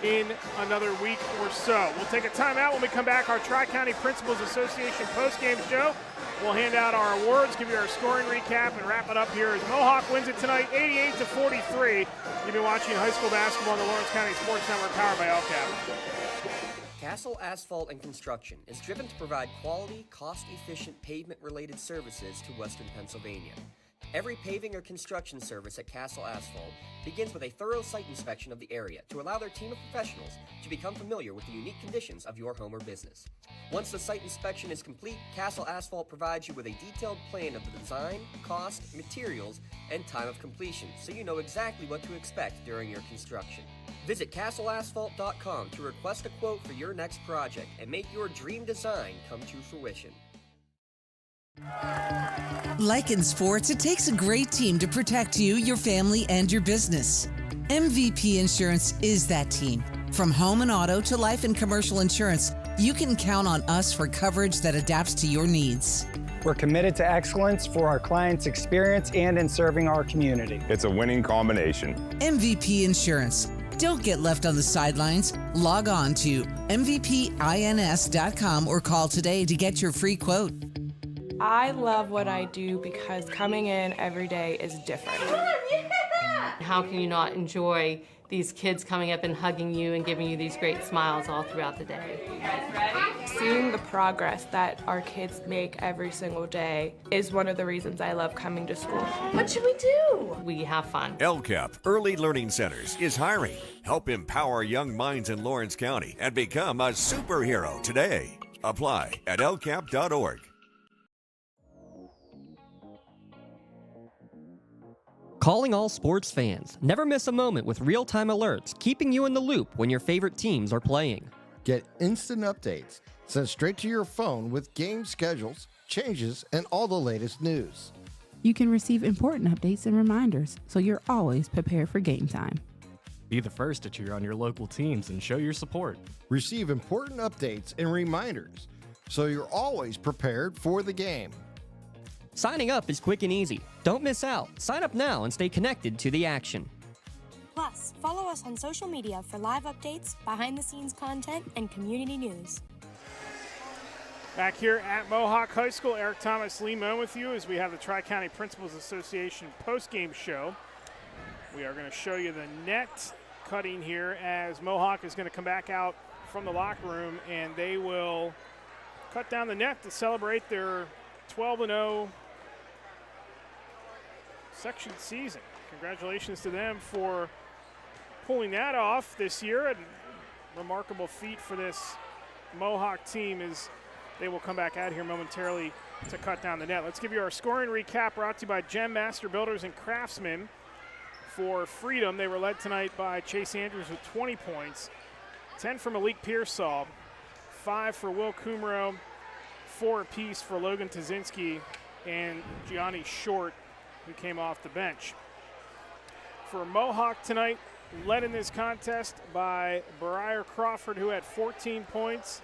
in another week or so. We'll take a timeout. When we come back, our Tri-County Principals Association postgame show. We'll hand out our awards, give you our scoring recap, and wrap it up here as Mohawk wins it tonight 88-43. You've been watching high school basketball on the Lawrence County Sports Network, powered by LCAP. Castle Asphalt and Construction is driven to provide quality, cost-efficient pavement-related services to Western Pennsylvania. Every paving or construction service at Castle Asphalt begins with a thorough site inspection of the area to allow their team of professionals to become familiar with the unique conditions of your home or business. Once the site inspection is complete, Castle Asphalt provides you with a detailed plan of the design, cost, materials, and time of completion, so you know exactly what to expect during your construction. Visit castleasphalt.com to request a quote for your next project and make your dream design come to fruition. Like in sports, it takes a great team to protect you, your family, and your business. MVP Insurance is that team. From home and auto to life and commercial insurance, you can count on us for coverage that adapts to your needs. We're committed to excellence for our clients' experience and in serving our community. It's a winning combination. MVP Insurance. Don't get left on the sidelines. Log on to mvpins.com or call today to get your free quote. I love what I do because coming in every day is different. How can you not enjoy these kids coming up and hugging you and giving you these great smiles all throughout the day? Seeing the progress that our kids make every single day is one of the reasons I love coming to school. What should we do? We have fun. LCAP Early Learning Centers is hiring. Help empower young minds in Lawrence County and become a superhero today. Apply at lcap.org. Calling all sports fans. Never miss a moment with real-time alerts, keeping you in the loop when your favorite teams are playing. Get instant updates sent straight to your phone with game schedules, changes, and all the latest news. You can receive important updates and reminders, so you're always prepared for game time. Be the first to cheer on your local teams and show your support. Receive important updates and reminders, so you're always prepared for the game. Signing up is quick and easy. Don't miss out. Sign up now and stay connected to the action. Plus, follow us on social media for live updates, behind-the-scenes content, and community news. Back here at Mohawk High School, Eric Thomas, Lee Moen with you as we have the Tri-County Principals Association post-game show. We are going to show you the net cutting here as Mohawk is going to come back out from the locker room and they will cut down the net to celebrate their 12-0 section season. Congratulations to them for pulling that off this year. A remarkable feat for this Mohawk team as they will come back out here momentarily to cut down the net. Let's give you our scoring recap brought to you by Gem Master Builders and Craftsmen. For Freedom, they were led tonight by Chase Andrews with 20 points, 10 for Malik Pearsall, 5 for Will Kumro, 4 apiece for Logan Tazinski and Gianni Short, who came off the bench. For Mohawk tonight, led in this contest by Briar Crawford, who had 14 points,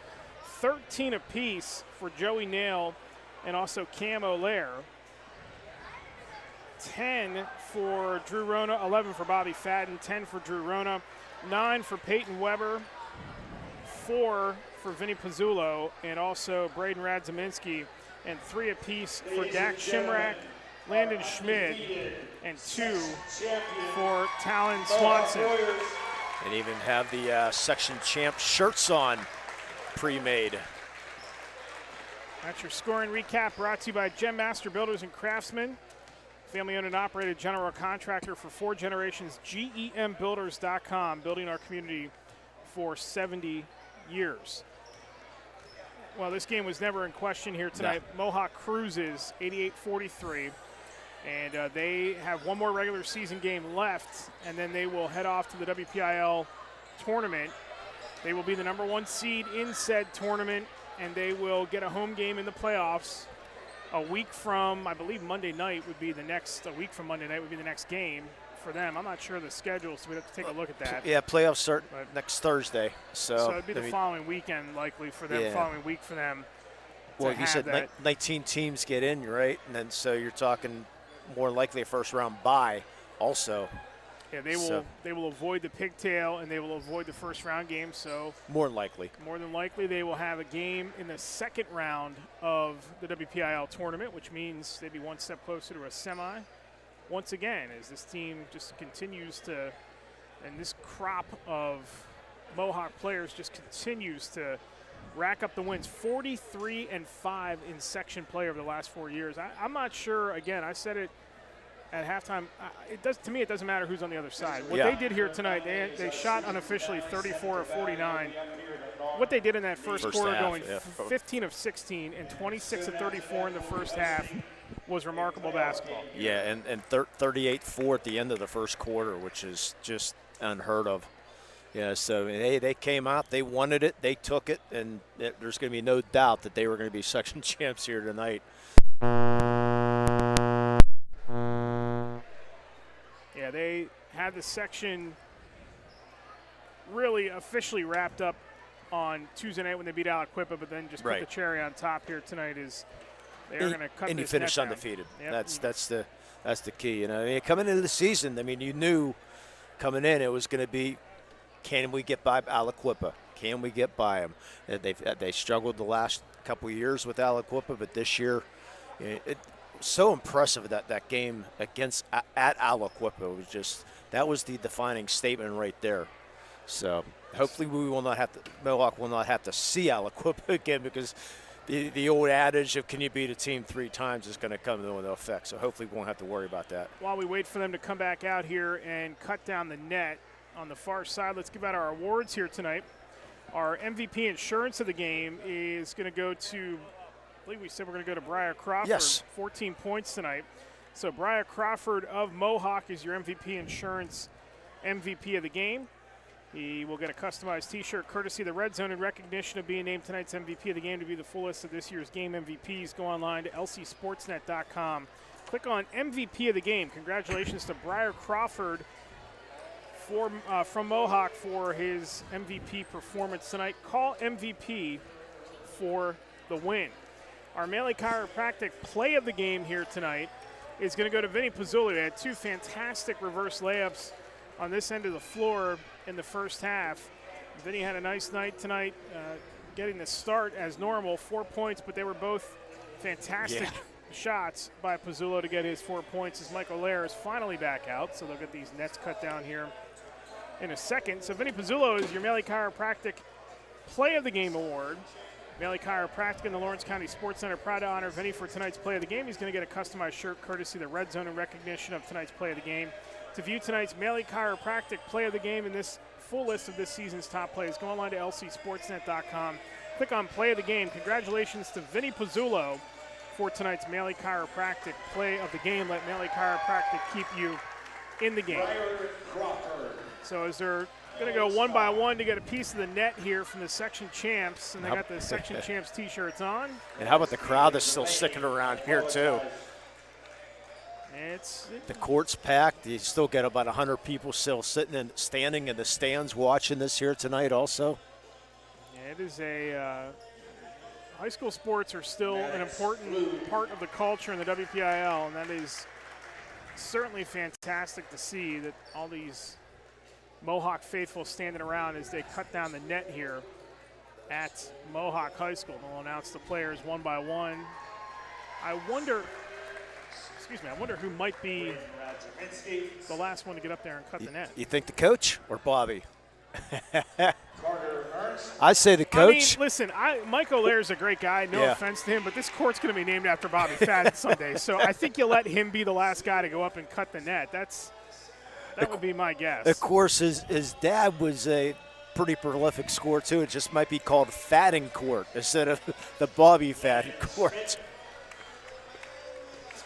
13 apiece for Joey Nail and also Cam O'Lear. 10 for Drew Rona, 11 for Bobby Fadden, 10 for Drew Rona, 9 for Peyton Weber, 4 for Vinny Pizzulo, and also Braden Radzaminski, and 3 apiece for Dak Shimrak, Landon Schmidt, and 2 for Talon Swanson. And even have the section champ shirts on pre-made. That's your scoring recap brought to you by Gem Master Builders and Craftsmen. Family owned and operated general contractor for 4 generations, GEMbuilders.com, building our community for 70 years. Well, this game was never in question here tonight. No. Mohawk cruises 88-43, and they have one more regular season game left, and then they will head off to the WPIAL tournament. They will be the #1 seed in said tournament, and they will get a home game in the playoffs. A week from, I believe Monday night would be the next, game for them. I'm not sure of the schedule, so we'd have to take a look at that. Yeah, playoffs start next Thursday. So it'd be the following weekend likely for them, following week for them. Well, you said 19 teams get in, right? And then so you're talking more likely a first round bye also. Yeah, they will avoid the pigtail and they will avoid the first round game. So more than likely they will have a game in the second round of the WPIAL tournament, which means they'd be one step closer to a semi. Once again, as this team just continues to, and this crop of Mohawk players just continues to rack up the wins. 43-5 in section play over the last 4 years. I'm not sure. Again, I said it at halftime. To me, it doesn't matter who's on the other side. What they did here tonight, they shot unofficially 34 of 49. What they did in that first quarter, half, going 15 of 16 and 26 of 34 in the first half, was remarkable basketball. Yeah, and 38-4 at the end of the first quarter, which is just unheard of. Yeah, so they came out, they wanted it, they took it, and there's going to be no doubt that they were going to be section champs here tonight. Yeah, they had the section really officially wrapped up on Tuesday night when they beat Aliquippa, but then just put the cherry on top here tonight is they're going to cut and you this finish net down. undefeated. Yep. That's the key. Coming into the season, you knew coming in it was going to be, can we get by Aliquippa? Can we get by them? They struggled the last couple of years with Aliquippa, but this year, it so impressive that game against at Aliquippa. It was just, that was the defining statement right there. So hopefully Mohawk will not have to see Aliquippa again, because the old adage of can you beat a team 3 times is going to come into effect. So hopefully we won't have to worry about that. While we wait for them to come back out here and cut down the net on the far side, let's give out our awards here tonight. Our MVP insurance of the game is going to go to, I believe we said we're going to go to Briar Crawford. Yes. 14 points tonight. So Briar Crawford of Mohawk is your MVP insurance MVP of the game. He will get a customized T-shirt courtesy of the Red Zone in recognition of being named tonight's MVP of the game. To view the full list of this year's game MVPs, go online to lcsportsnet.com. Click on MVP of the game. Congratulations to Briar Crawford from Mohawk for his MVP performance tonight. Call MVP for the win. Our Maley Chiropractic play of the game here tonight is going to go to Vinny Pizzulli. They had 2 fantastic reverse layups on this end of the floor in the first half. Vinny had a nice night tonight, getting the start as normal, 4 points, but they were both fantastic shots by Pizzullo to get his 4 points as Michael Lair is finally back out, so they'll get these nets cut down here in a second. So Vinny Pizzullo is your Maley Chiropractic Play of the Game Award. Maley Chiropractic and the Lawrence County Sports Center proud to honor Vinny for tonight's Play of the Game. He's going to get a customized shirt courtesy of the Red Zone in recognition of tonight's Play of the Game. To view tonight's Maley Chiropractic Play of the Game and this full list of this season's top plays, go online to lcsportsnet.com. Click on Play of the Game. Congratulations to Vinny Pizzullo for tonight's Maley Chiropractic Play of the Game. Let Maley Chiropractic keep you in the game. So as they're going to go one by one to get a piece of the net here from the section champs, and they got the section champs T-shirts on. And how about the crowd that's still sticking around here too? The court's packed. You still get about 100 people still standing in the stands watching this here tonight also. Yeah, it is high school sports are still an important part of the culture in the WPIAL, and that is certainly fantastic to see that all these Mohawk faithful standing around as they cut down the net here at Mohawk High School. They'll announce the players one by one. I wonder who might be the last one to get up there and cut the net. You think the coach or Bobby? I say the coach. I mean, listen, Mike O'Leary's a great guy. No offense to him, but this court's going to be named after Bobby Fadden someday. So I think you let him be the last guy to go up and cut the net. That would be my guess. Of course, his dad was a pretty prolific scorer, too. It just might be called Fadden Court instead of the Bobby Fadden Court. It's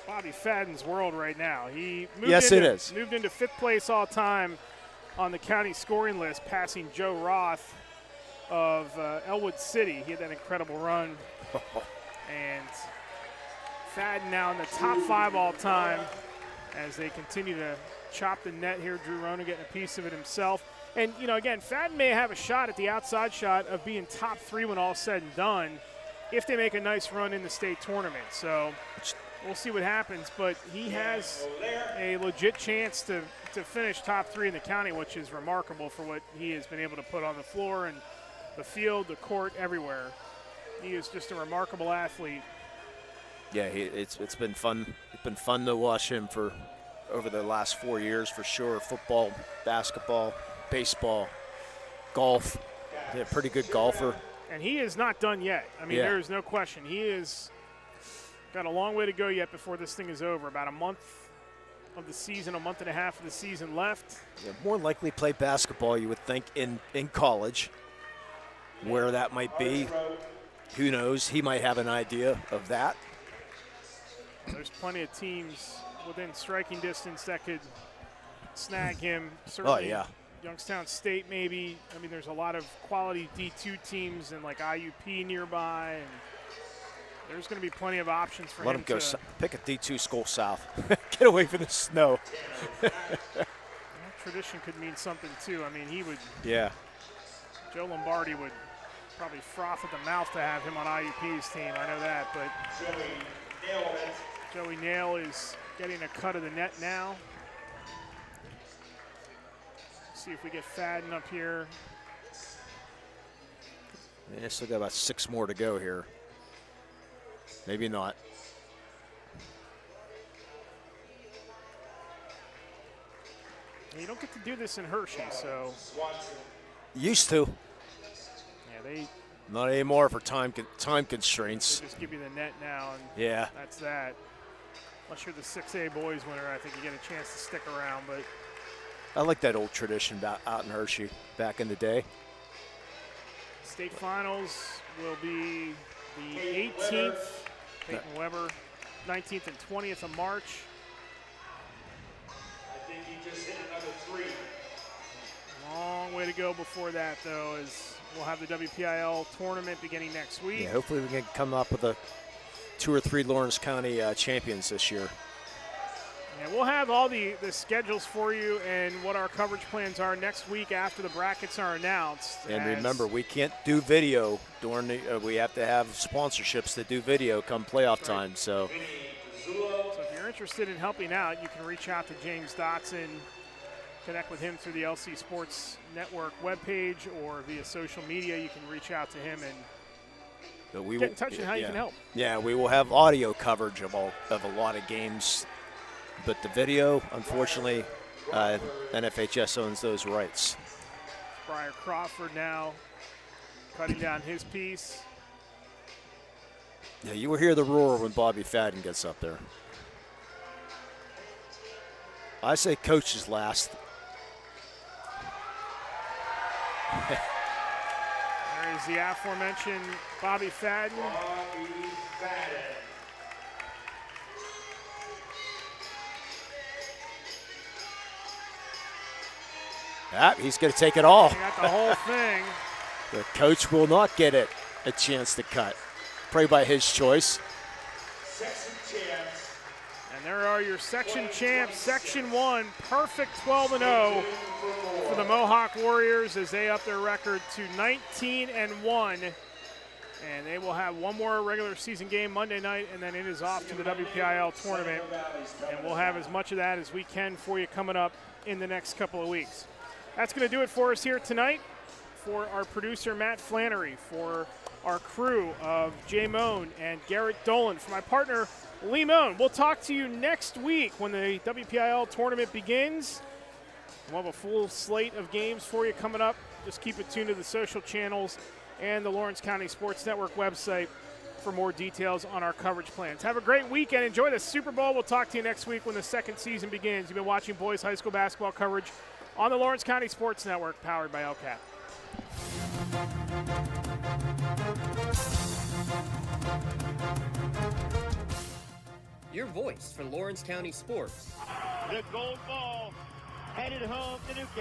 Bobby Fadden's world right now. He moved moved into 5th place all time on the county scoring list, passing Joe Roth of Elwood City. He had that incredible run. And Fadden now in the top 5 all time as they continue to chop the net here. Drew Rona getting a piece of it himself. And, again, Fadden may have a shot at the outside shot of being top 3 when all's said and done if they make a nice run in the state tournament. So we'll see what happens. But he has a legit chance to finish top 3 in the county, which is remarkable for what he has been able to put on the floor and the field, the court, everywhere. He is just a remarkable athlete. Yeah, it's been fun. It's been fun to watch him for over the last 4 years for sure. Football, basketball, baseball. golf. Yeah, pretty good golfer. And he is not done yet. I mean, there is no question. He is got a long way to go yet before this thing is over. About a month of the season, a month and a half of the season left. Yeah, more likely play basketball, you would think, in college. Where that might be, who knows? He might have an idea of that. There's plenty of teams within striking distance that could snag him. Certainly, Youngstown State maybe. I mean, there's a lot of quality D2 teams and like IUP nearby, and there's going to be plenty of options for him. Let him go. Pick a D2 school south. Get away from the snow. Tradition could mean something too. I mean, he would. Yeah. Joe Lombardi would probably froth at the mouth to have him on IUP's team. I know that, but Joey Nail is getting a cut of the net now. See if we get Fadden up here. Yeah, still got about 6 more to go here. Maybe not. You don't get to do this in Hershey, so. Used to. Yeah, they. Not anymore for time constraints. They just give you the net now, and yeah, that's that. Unless you're the 6A boys winner, I think you get a chance to stick around. But I like that old tradition out in Hershey back in the day. State finals will be the 18th, Peyton Weber, 19th and 20th of March. I think he just hit another 3. Long way to go before that, though, as we'll have the WPIAL tournament beginning next week. Yeah, hopefully we can come up with 2 or 3 Lawrence County champions this year. And we'll have all the schedules for you and what our coverage plans are next week after the brackets are announced. And remember, we can't do video during the. We have to have sponsorships that do video come playoff time. So if you're interested in helping out, you can reach out to James Dotson, connect with him through the LC Sports Network webpage or via social media. You can reach out to him and get in touch with how you can help. Yeah, we will have audio coverage of a lot of games. But the video, unfortunately, NFHS owns those rights. Briar Crawford now cutting down his piece. Yeah, you will hear the roar when Bobby Fadden gets up there. I say coach is last. There is the aforementioned Bobby Fadden. Yeah, he's going to take it all. He got the whole thing. The coach will not get it a chance to cut. Pray by his choice. And there are your section champs. Section 1, perfect 12-0 for the Mohawk Warriors as they up their record to 19-1. And they will have one more regular season game Monday night, and then it is off to the WPIAL tournament. And we'll have as much of that as we can for you coming up in the next couple of weeks. That's going to do it for us here tonight. For our producer, Matt Flannery, for our crew of Jay Moan and Garrett Dolan, for my partner, Lee Moan. We'll talk to you next week when the WPIAL tournament begins. We'll have a full slate of games for you coming up. Just keep it tuned to the social channels and the Lawrence County Sports Network website for more details on our coverage plans. Have a great weekend. Enjoy the Super Bowl. We'll talk to you next week when the second season begins. You've been watching boys high school basketball coverage on the Lawrence County Sports Network, powered by LCAP. Your voice for Lawrence County sports. The gold ball headed home to Newcastle.